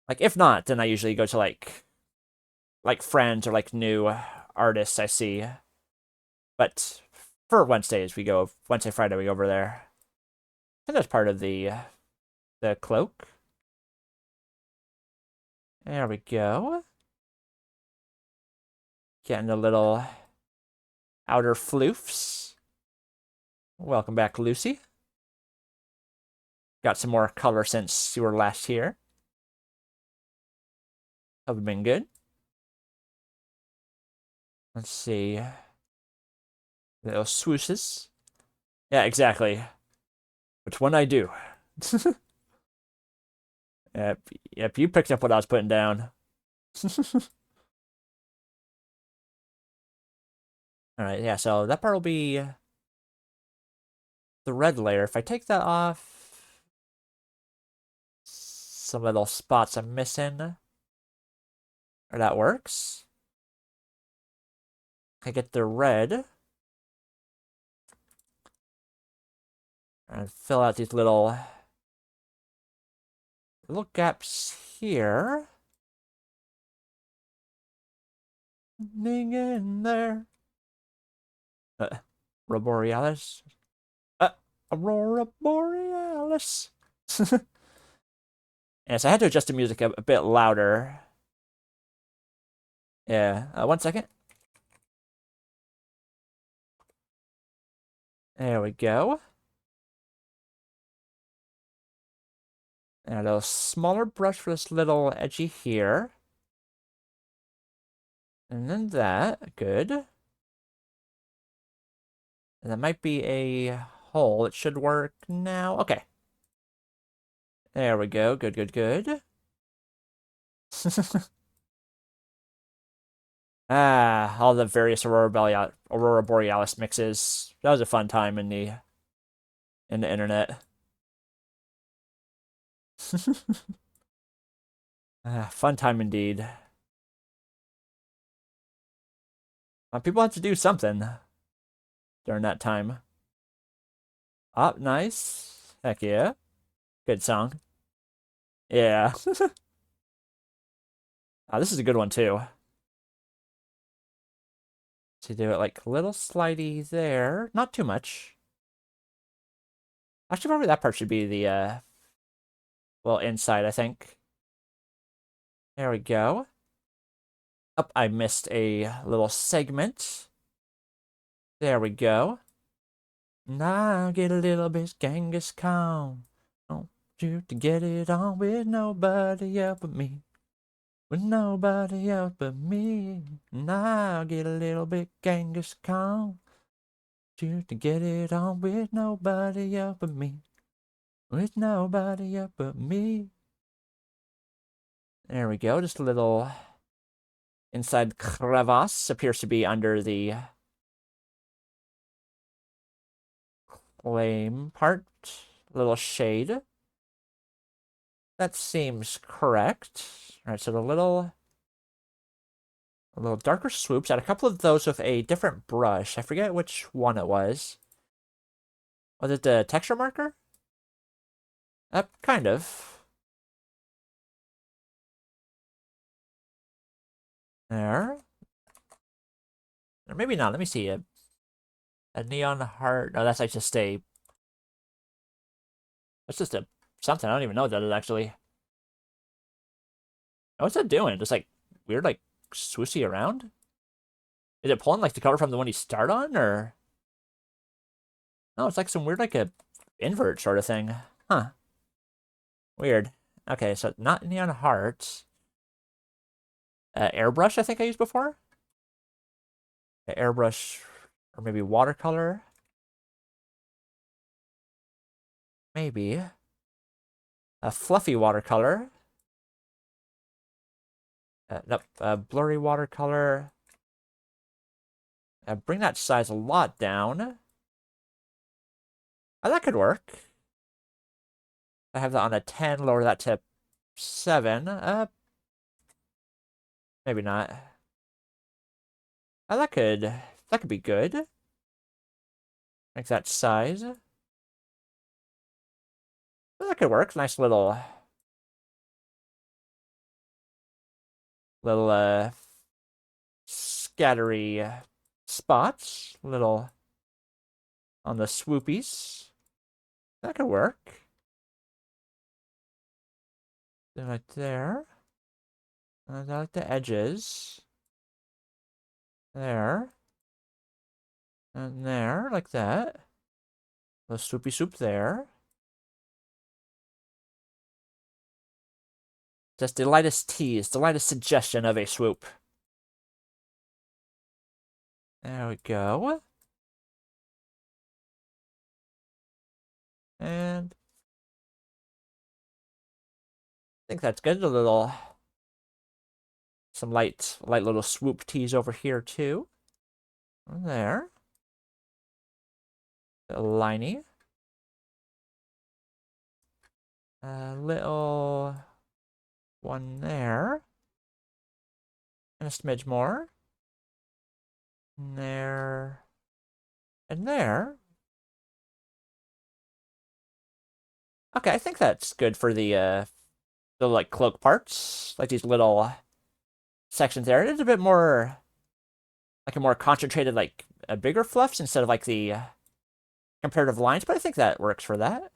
Speaker 2: Like, if not, then I usually go to like friends or like new artists I see. But for Wednesdays, Wednesday, Friday, we go over there. I think that's part of the cloak. There we go. Getting a little outer floofs. Welcome back, Lucy. Got some more color since you were last here. Hope you've been good. Let's see. Little swooshes. Yeah, exactly. Which one I do. Yep, you picked up what I was putting down. Alright, yeah, so that part will be the red layer. If I take that off, some little spots I'm missing. Or that works. I get the red. And fill out these little gaps here. Ding in there. Aurora Borealis. Aurora Borealis. Yes, I had to adjust the music a bit louder. Yeah, 1 second. There we go. And a smaller brush for this little edgy here. And then that, good. And that might be a hole. It should work now. Okay. There we go. Good, good, good. Ah, all the various Aurora Borealis mixes. That was a fun time in the internet. Fun time indeed. People had to do something during that time. Up, nice. Heck yeah. Good song. Yeah. This is a good one too. To do it like little slidey there. Not too much. Actually, probably that part should be the, well, inside, I think. There we go. Up, I missed a little segment. There we go. Now get a little bit Genghis Khan. Want you to get it on with nobody else but me. With nobody else but me. Now get a little bit Genghis Khan. Want you to get it on with nobody else but me. With nobody else but me. There we go. Just a little inside crevasse appears to be under the flame part. A little shade. That seems correct. All right, so a little darker swoops. Add a couple of those with a different brush. I forget which one it was. Was it the texture marker? Kind of. There. Or maybe not. Let me see. A neon heart. No, that's like just a... That's just a something. I don't even know what that is, actually. Oh, what's that doing? Just like weird, like swooshy around? Is it pulling like the cover from the one you start on, or? No, it's like some weird, like a invert sort of thing. Huh. Weird. Okay, so not neon hearts. Airbrush, I think I used before. Airbrush, or maybe watercolor. Maybe. A fluffy watercolor. Nope. Blurry watercolor. Bring that size a lot down. That could work. I have that on a 10, lower that to 7. Maybe not. That could be good. Make that size. That could work. Nice little scattery spots. Little on the swoopies. That could work. Then right there. And I like the edges. There. And there, like that. The swoopy swoop there. Just the lightest tease, the lightest suggestion of a swoop. There we go. And I think that's good. Some light little swoop tease over here too. There. A liney. A little one there. And a smidge more. And there. And there. Okay, I think that's good for the like cloak parts. Like these little sections there. It's a bit more like a more concentrated, like a bigger fluffs instead of like the comparative lines, but I think that works for that.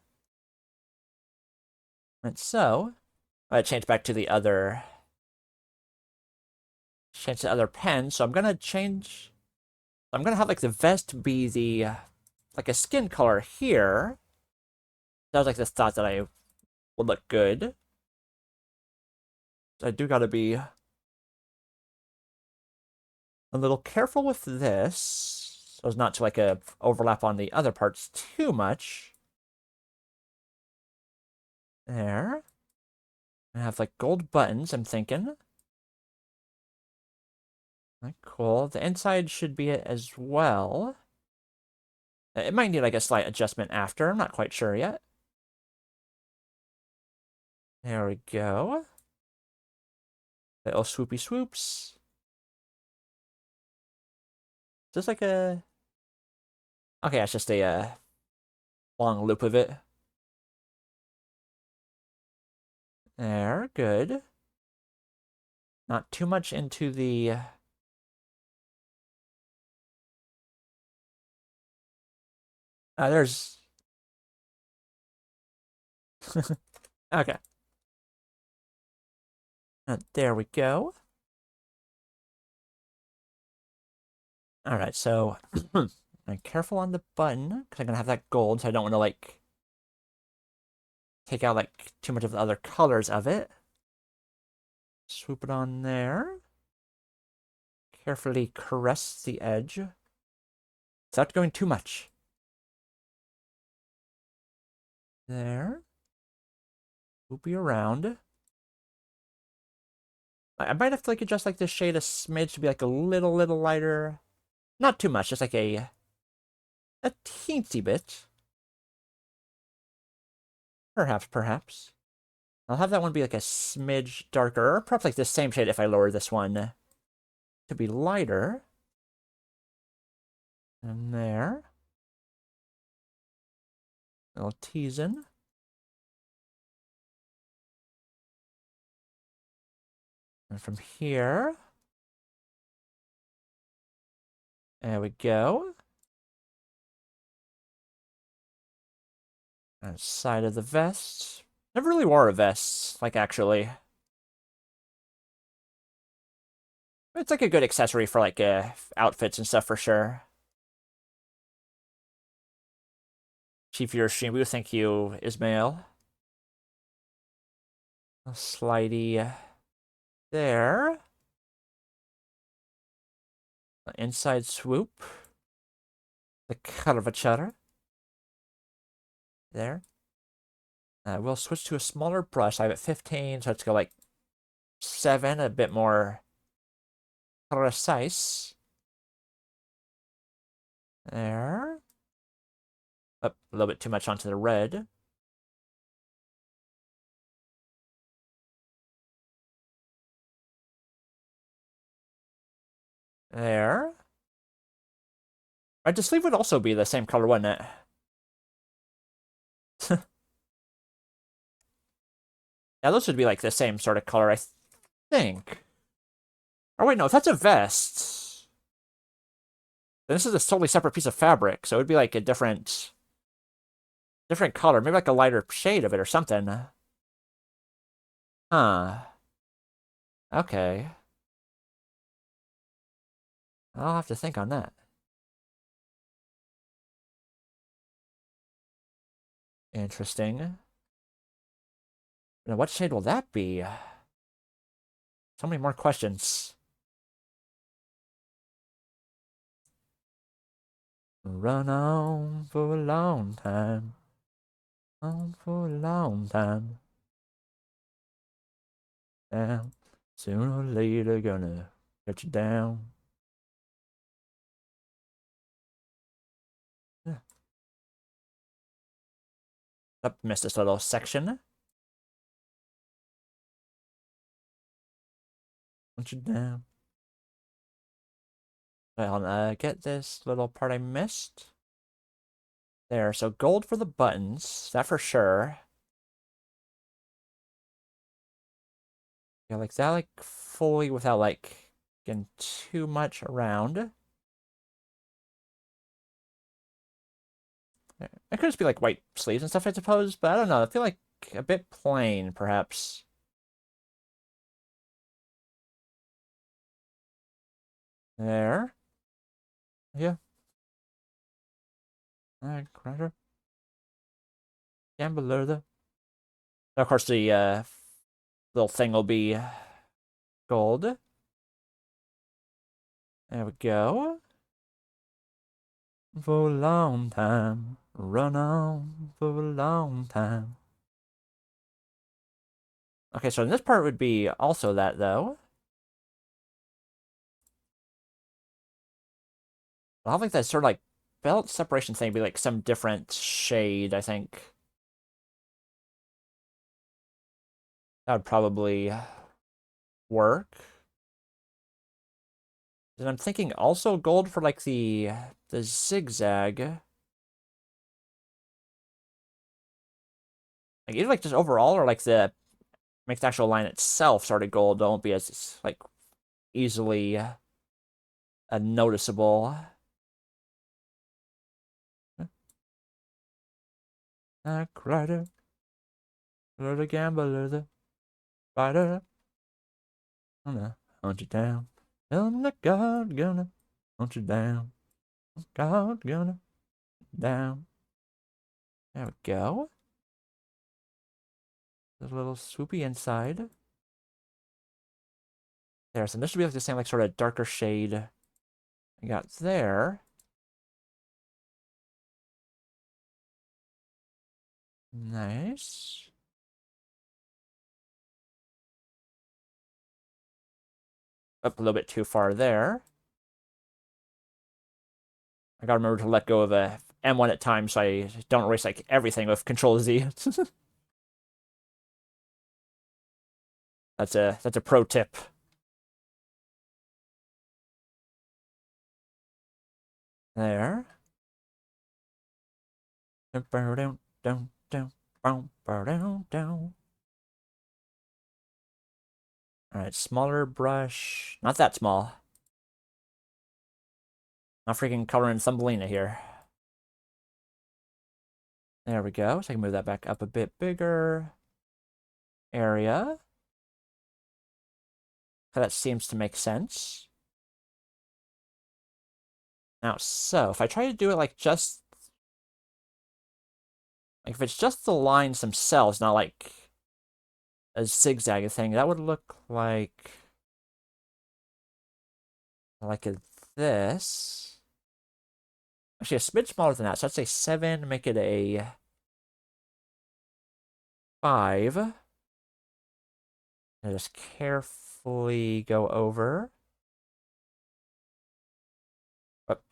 Speaker 2: And so I change back to the other pen. So I'm gonna have like the vest be the like a skin color here. That was like the thought that I would look good. I do gotta be a little careful with this, so as not to like overlap on the other parts too much. There. I have like gold buttons, I'm thinking. Like, cool. The inside should be it as well. It might need like a slight adjustment after. I'm not quite sure yet. There we go. Little swoopy swoops. Just like a... Okay, it's just a long loop of it. There, good. Not too much into the... there's... Okay. There we go. Alright, so... I'm careful on the button, because I'm going to have that gold, so I don't want to, like... take out, like, too much of the other colors of it. Swoop it on there. Carefully caress the edge. Without going too much. There. Swoopy around. I might have to, like, adjust, like, this shade a smidge to be, like, a little lighter. Not too much, just, like, a teensy bit. Perhaps. I'll have that one be, like, a smidge darker. Or perhaps, like, the same shade if I lower this one to be lighter. And there. A little teasing. And from here. There we go. And side of the vest. Never really wore a vest, like, actually. It's like a good accessory for, like, outfits and stuff for sure. Chief Yuroshimu, thank you, Ismail. A slidey there. Inside swoop. The curvature. There. We'll switch to a smaller brush. I have it 15, so let's go like 7, a bit more precise. There. Up a little bit too much onto the red. There. Right, the sleeve would also be the same color, wouldn't it? Yeah, those would be like the same sort of color, I think. Oh wait, no, if that's a vest, then this is a totally separate piece of fabric, so it would be like a different color, maybe like a lighter shade of it or something. Huh. Okay. I'll have to think on that. Interesting. Now, what shade will that be? So many more questions. Run on for a long time. On for a long time. Down. Sooner or later, gonna get you down. Yeah. Up, missed this little section. Want you down. Wait, hold on. Get this little part I missed. There, so gold for the buttons. That for sure. Yeah, like that, like, fully without, like, getting too much around. It could just be, like, white sleeves and stuff, I suppose, but I don't know. I feel like a bit plain, perhaps. There. Yeah. Alright, Crusher. Gambler, though. Of course, the little thing will be gold. There we go. For a long time. Run on for a long time. Okay, so this part would be also that, though. I'll have like that sort of like belt separation thing be like some different shade, I think. That would probably work. And I'm thinking also gold for like the zigzag. Like either like just overall or like the make the actual line itself sort of gold don't be as like easily noticeable. The crider, the gambler, the fighter. Gonna hunt you down. Tell him that God gonna hunt you down. God gonna down. There we go. There's a little swoopy inside. There, so this should be like the same like sort of darker shade I got there. Nice. Up a little bit too far there. I gotta remember to let go of a M1 at times so I don't erase like everything with Control Z. That's a pro tip. There. Down, down, down, down, down, down. Alright, smaller brush. Not that small. Not freaking coloring Thumbelina here. There we go. So I can move that back up a bit bigger. Area. That seems to make sense. Now, so if I try to do it like just like if it's just the lines themselves, not like a zigzag thing, that would look like this. Actually, a smidge smaller than that. So I'd say 7, make it a 5. And just carefully go over. But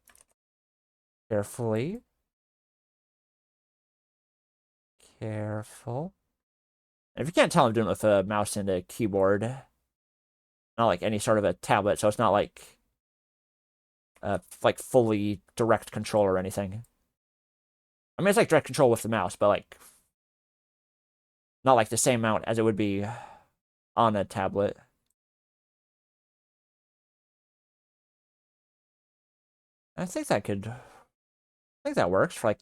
Speaker 2: carefully. Careful. And if you can't tell, I'm doing it with a mouse and a keyboard. Not like any sort of a tablet, so it's not like fully direct control or anything. I mean, it's like direct control with the mouse, but like not like the same amount as it would be on a tablet. I think that works for like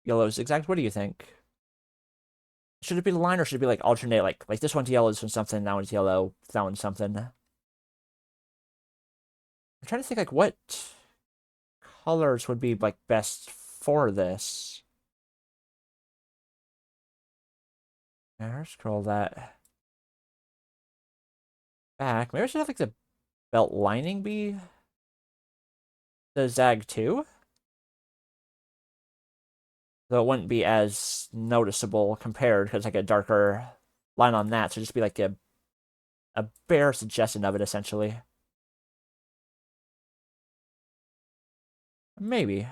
Speaker 2: yellow zigzags. What do you think? Should it be the line or should it be like alternate? Like this one's yellow, this one's something, that one's yellow, that one's something. I'm trying to think like what colors would be like best for this. There, scroll that back. Maybe I should have like the belt lining be the zag too. Though it wouldn't be as noticeable compared because like a darker line on that. So just be like a bare suggestion of it essentially. Maybe.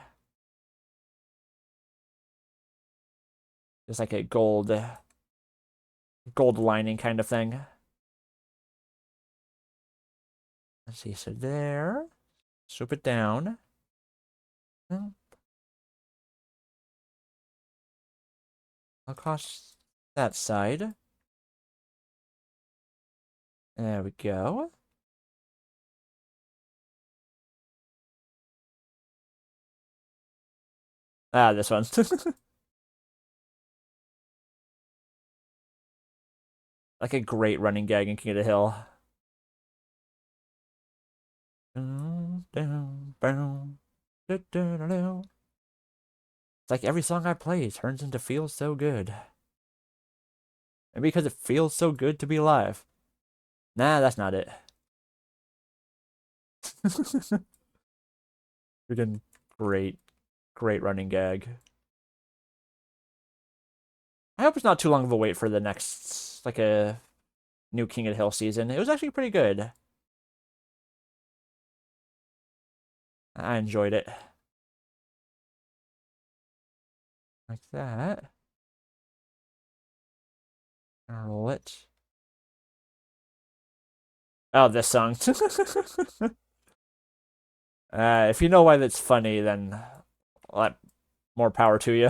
Speaker 2: Just like a gold lining kind of thing. Let's see, so there. Swoop it down. Across that side. There we go. Ah, this one. Like a great running gag in King of the Hill. It's like every song I play turns into Feels So Good. Maybe because it feels so good to be alive. Nah, that's not it. Freaking great running gag. I hope it's not too long of a wait for the next, like a new King of the Hill season. It was actually pretty good. I enjoyed it. Like that. Roll it. Oh, this song. If you know why that's funny, then more power to you.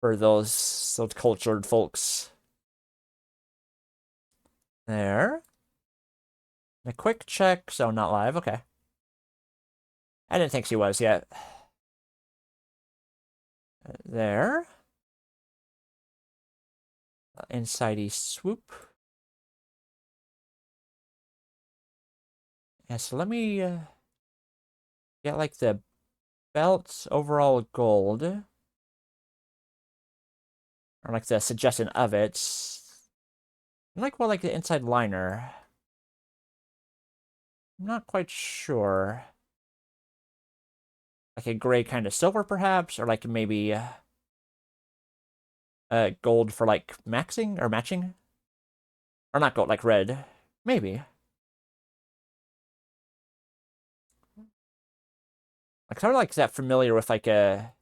Speaker 2: For those cultured folks. There. A quick check, so not live, okay. I didn't think she was yet. There. Inside swoop. Yeah, so let me get like the belt overall gold. Or like the suggestion of it. And like what like the inside liner. I'm not quite sure. Like a gray kind of silver perhaps, or like maybe gold for like maxing or matching. Or not gold, like red. Maybe. Like sort of like that familiar with like a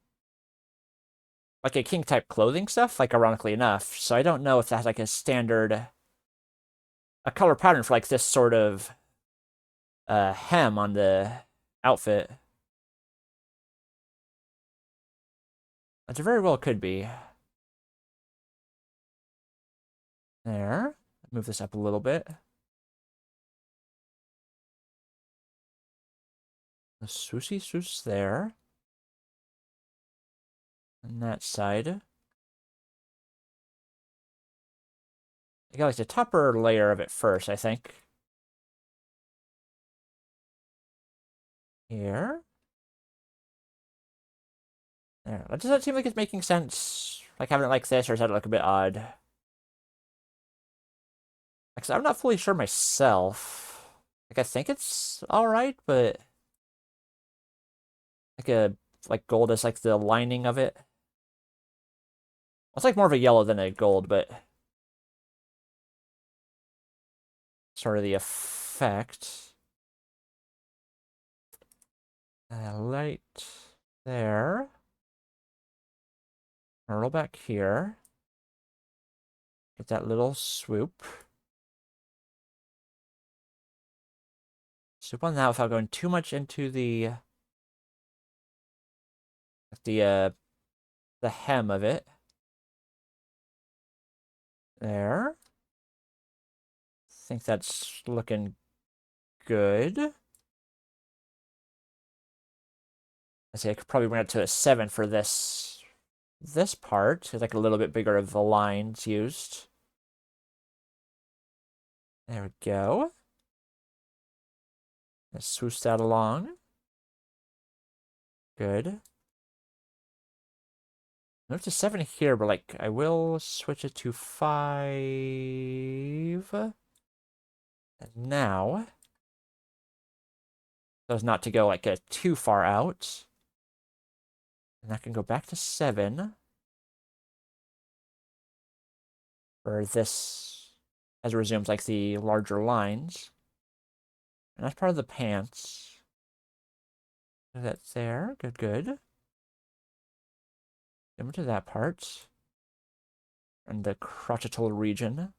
Speaker 2: king type clothing stuff, like ironically enough. So I don't know if that's like a standard a color pattern for like this sort of hem on the outfit. That very well could be. There. Move this up a little bit. The sushi there. On that side. I got like the topper layer of it first, I think. Here. There. Does that seem like it's making sense? Like having it like this, or does that look a bit odd? Like, I'm not fully sure myself. Like, I think it's alright, but like gold is like the lining of it. Well, it's like more of a yellow than a gold, but sort of the effect. Light there. Roll back here. Get that little swoop. Swoop on that without going too much into the hem of it. There. Think that's looking good. I say I could probably bring it to a 7 for this part. It's like a little bit bigger of the lines used. There we go. Let's swoosh that along. Good. Move to 7 here, but like I will switch it to 5. And now, so as not to go like too far out. And I can go back to 7 for this as it resumes like the larger lines. And that's part of the pants. That's there. Good, good. Over to that part. And the crotchetal region.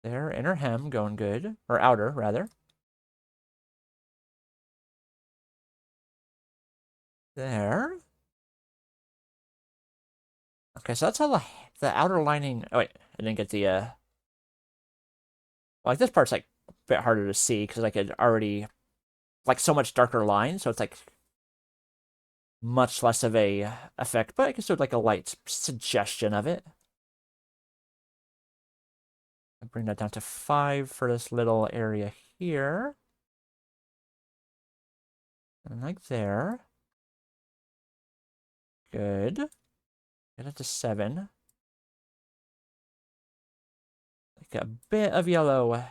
Speaker 2: There, inner hem going good. Or outer, rather. There. Okay, so that's how the outer lining... Oh, wait. I didn't get the... Like, this part's, like, a bit harder to see, because, like, it already... Like, so much darker line, so it's, like... Much less of a effect, but I can still like a light suggestion of it. I'll bring that down to 5 for this little area here. And like there. Good. Get it to 7. Like a bit of yellow.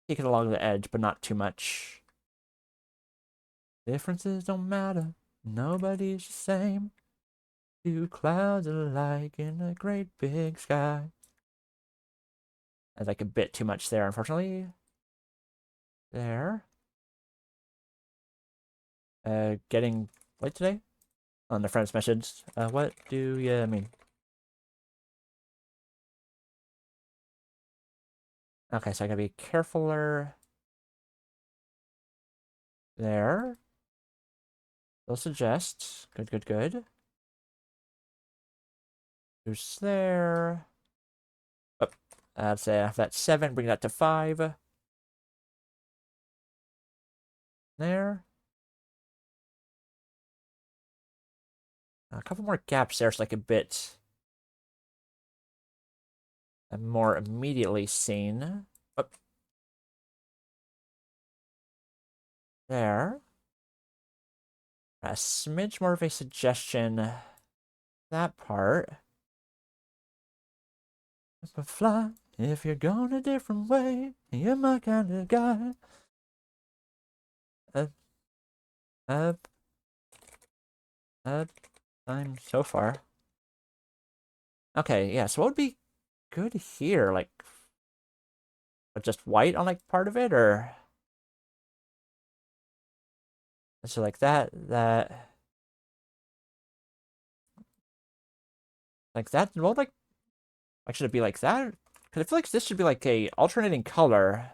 Speaker 2: Take it along the edge, but not too much. Differences don't matter. Nobody's the same. Two clouds alike in a great big sky. That's like a bit too much there, unfortunately. There. Getting late today? On the friend's message. What do you mean? Okay, so I gotta be carefuler. There. They'll suggest. Good, good, good. Who's there? Oh, that's that's 7. Bring that to 5. There. A couple more gaps there, so like a bit more immediately seen. Oh, there. A smidge more of a suggestion. That part. But fly if you're going a different way. You're my kind of guy. Up, up, up. I'm so far. Okay, yeah, so what would be good here? Like, just white on like part of it, or so like that, like that. Well, like should it be like that? Because I feel like this should be like a alternating color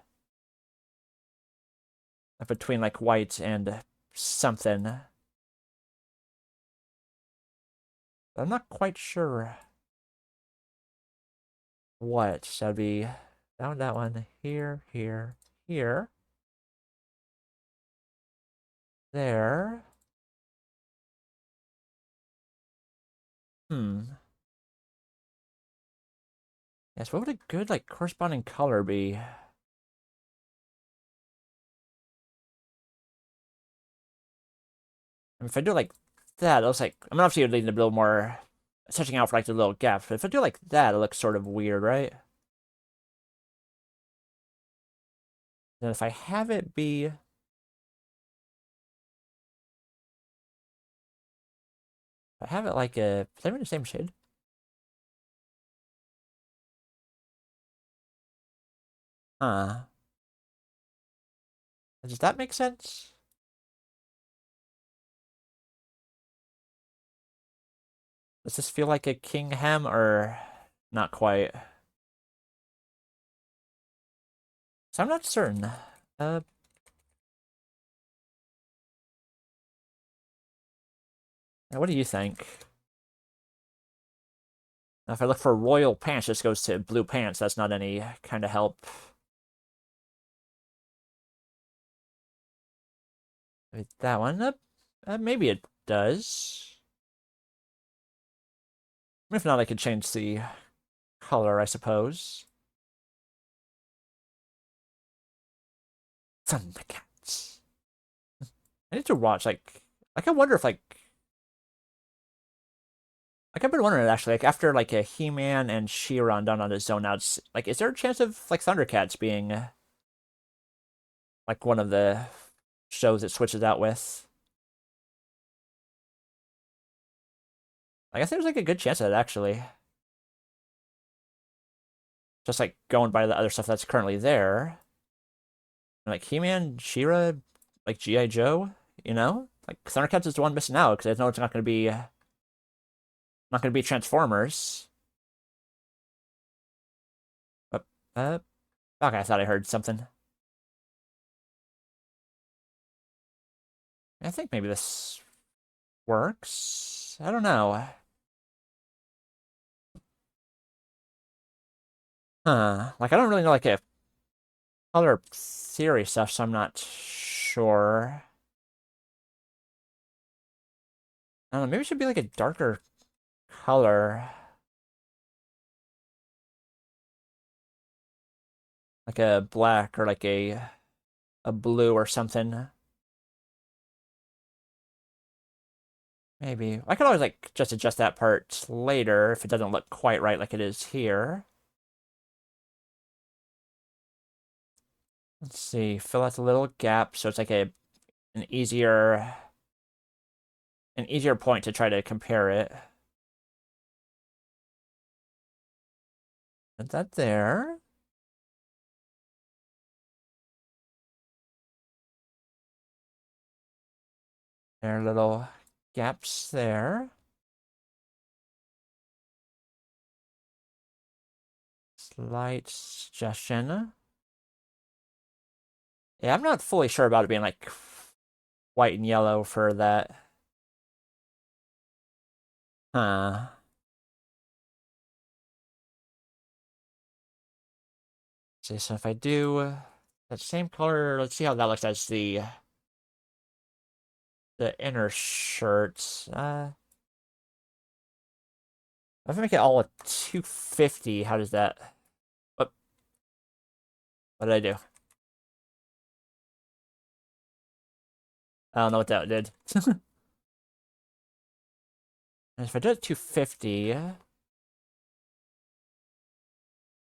Speaker 2: between like white and something. I'm not quite sure what. So that'd be that one here, here, here, there. Hmm. Yes, what would a good like corresponding color be? I mean, if I do like that, it looks like I'm obviously need a little more searching out for like the little gaps. But if I do like that, it looks sort of weird, right? Then if I have it be, if I have it like a, is that even the same shade? Huh? Does that make sense? Does this feel like a king hem or not quite? So I'm not certain. Uh, what do you think? Now, if I look for royal pants, this goes to blue pants. That's not any kind of help. Maybe that one. Maybe it does. If not, I could change the color, I suppose. Thundercats. I need to watch, I wonder if, I've been wondering, actually, like, after, like, a He-Man and She-Ra done on the Zone Outs, like, is there a chance of, like, Thundercats being, like, one of the shows it switches out with? I guess there's, like, a good chance of it, actually. Just, like, going by the other stuff that's currently there. Like, He-Man, She-Ra, like, G.I. Joe, you know? Like, Thundercats is the one missing out, because I know it's not going to be, Transformers. Uh, uh, okay, I thought I heard something. I think maybe this works. I don't know. Huh. Like, I don't really know, like, a color theory stuff, so I'm not sure. I don't know, maybe it should be, like, a darker color. Like a black or, like, a blue or something. Maybe. I could always, like, just adjust that part later if it doesn't look quite right like it is here. Let's see. Fill out the little gap so it's like an easier point to try to compare it. Put that there. There are little gaps there. Slight suggestion. Yeah, I'm not fully sure about it being like white and yellow for that. Huh. See, so if I do that same color, let's see how that looks as the inner shirts. If I make it all a 250, how does that? What did I do? I don't know what that did. And if I do it 250,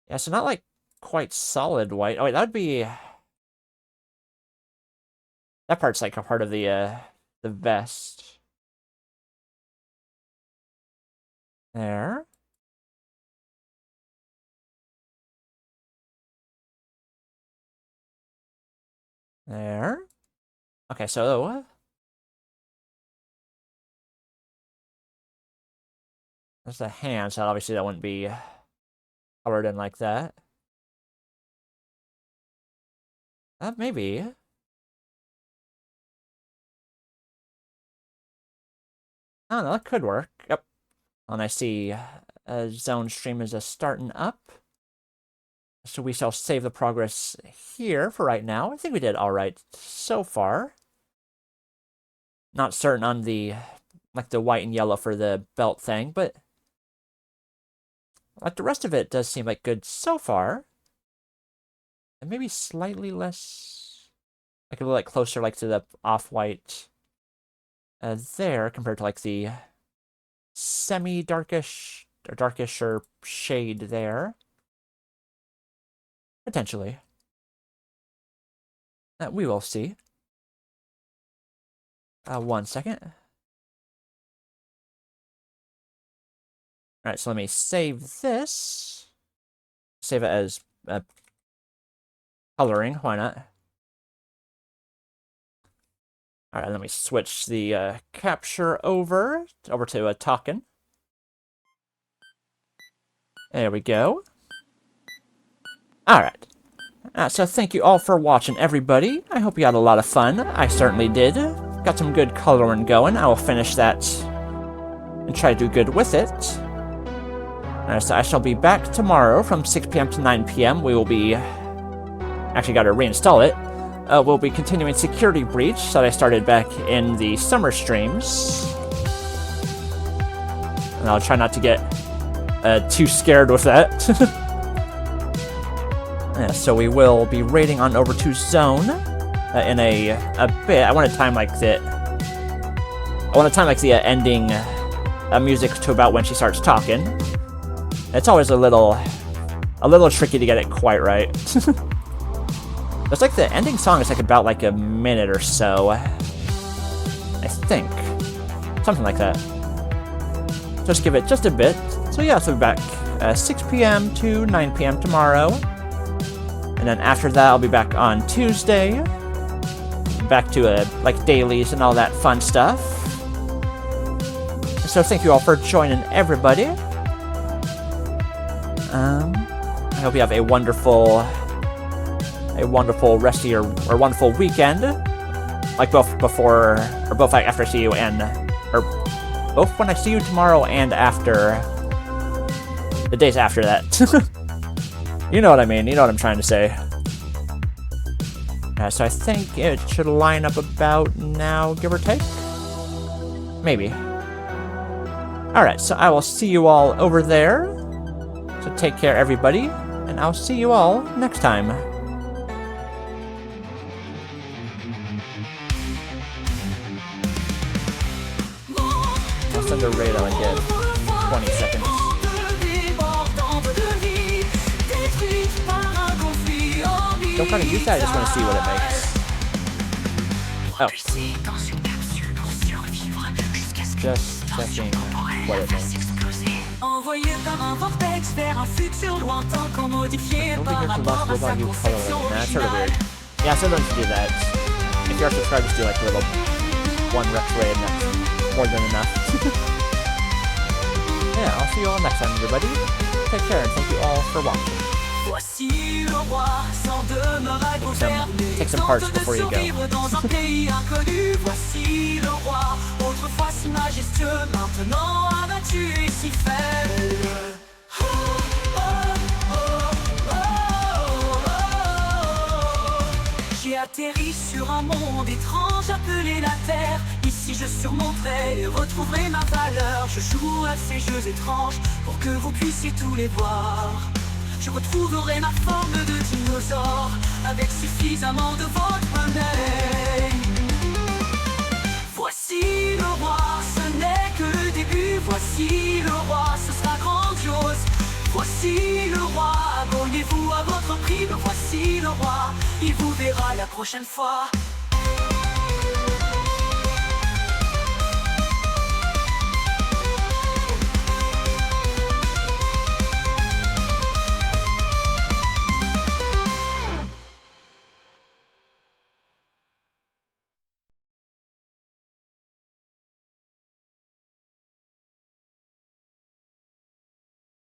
Speaker 2: yeah, so not like quite solid white. Oh wait, that would be that part's like a part of the vest. There. There. Okay, so there's the hand, so obviously that wouldn't be colored in like that. Maybe. I don't know, that could work. Yep. And I see zone stream is starting up. So we shall save the progress here for right now. I think we did all right so far. Not certain on the white and yellow for the belt thing, but like the rest of it does seem like good so far. And maybe slightly less, like a little like closer like to the off-white there compared to like the semi-darkish or darkish or shade there. Potentially. We will see. 1 second. Alright, so let me save this. Save it as coloring, why not? Alright, let me switch the capture over to talking. There we go. Alright. So thank you all for watching, everybody. I hope you had a lot of fun. I certainly did. Got some good coloring going. I will finish that and try to do good with it. So I shall be back tomorrow from 6 p.m. to 9 p.m. We will be... Actually, got to reinstall it. We'll be continuing Security Breach that I started back in the summer streams. And I'll try not to get too scared with that. Yeah, so we will be raiding on over to Zone in a bit. I want to time like the ending music to about when she starts talking. It's always a little tricky to get it quite right. It's like the ending song is like about like a minute or so, I think, something like that. Just give it just a bit. So yeah, so we'll be back 6 p.m. to 9 p.m. tomorrow. And then after that, I'll be back on Tuesday. Back to like dailies and all that fun stuff. So thank you all for joining, everybody. I hope you have a wonderful rest of your or wonderful weekend. Like both after I see you or both when I see you tomorrow and after the days after that. You know what I mean. You know what I'm trying to say. So I think it should line up about now, give or take. Maybe. Alright, so I will see you all over there. So take care, everybody. And I'll see you all next time. I'll send a raid on again. 20 seconds. Don't try to use that, I just want to see what it makes. Oh. Just checking what it makes.
Speaker 1: envoyé comme un vortex vers un futur lointain qu'on modifiait
Speaker 2: Don't
Speaker 1: par
Speaker 2: think it's
Speaker 1: rapport à sa
Speaker 2: possible you
Speaker 1: conception
Speaker 2: color. Nah, that's sort of
Speaker 1: originale.
Speaker 2: weird. Yeah, sometimes you do that. If you are subscribed, just do like a little one Rex raid, and that's more than enough. Yeah, I'll see you all next time, everybody. Take care, and thank you all for watching.
Speaker 1: Voici le roi, sans demeure à gouverner.
Speaker 2: Take some parts before you go.
Speaker 1: Survivre dans un pays inconnu. Voici le roi, autrefois si majestueux, maintenant abattu et si faible. Oh, oh, oh, oh, oh, oh. J'ai atterri sur un monde étrange appelé la Terre. Ici je surmonterai et retrouverai ma valeur. Je joue à ces jeux étranges pour que vous puissiez tous les voir. Je retrouverai ma forme de dinosaure avec suffisamment de votre monnaie. Voici le roi, ce n'est que le début. Voici le roi, ce sera grandiose. Voici le roi, abonnez-vous à votre prime. Voici le roi, il vous verra la prochaine fois.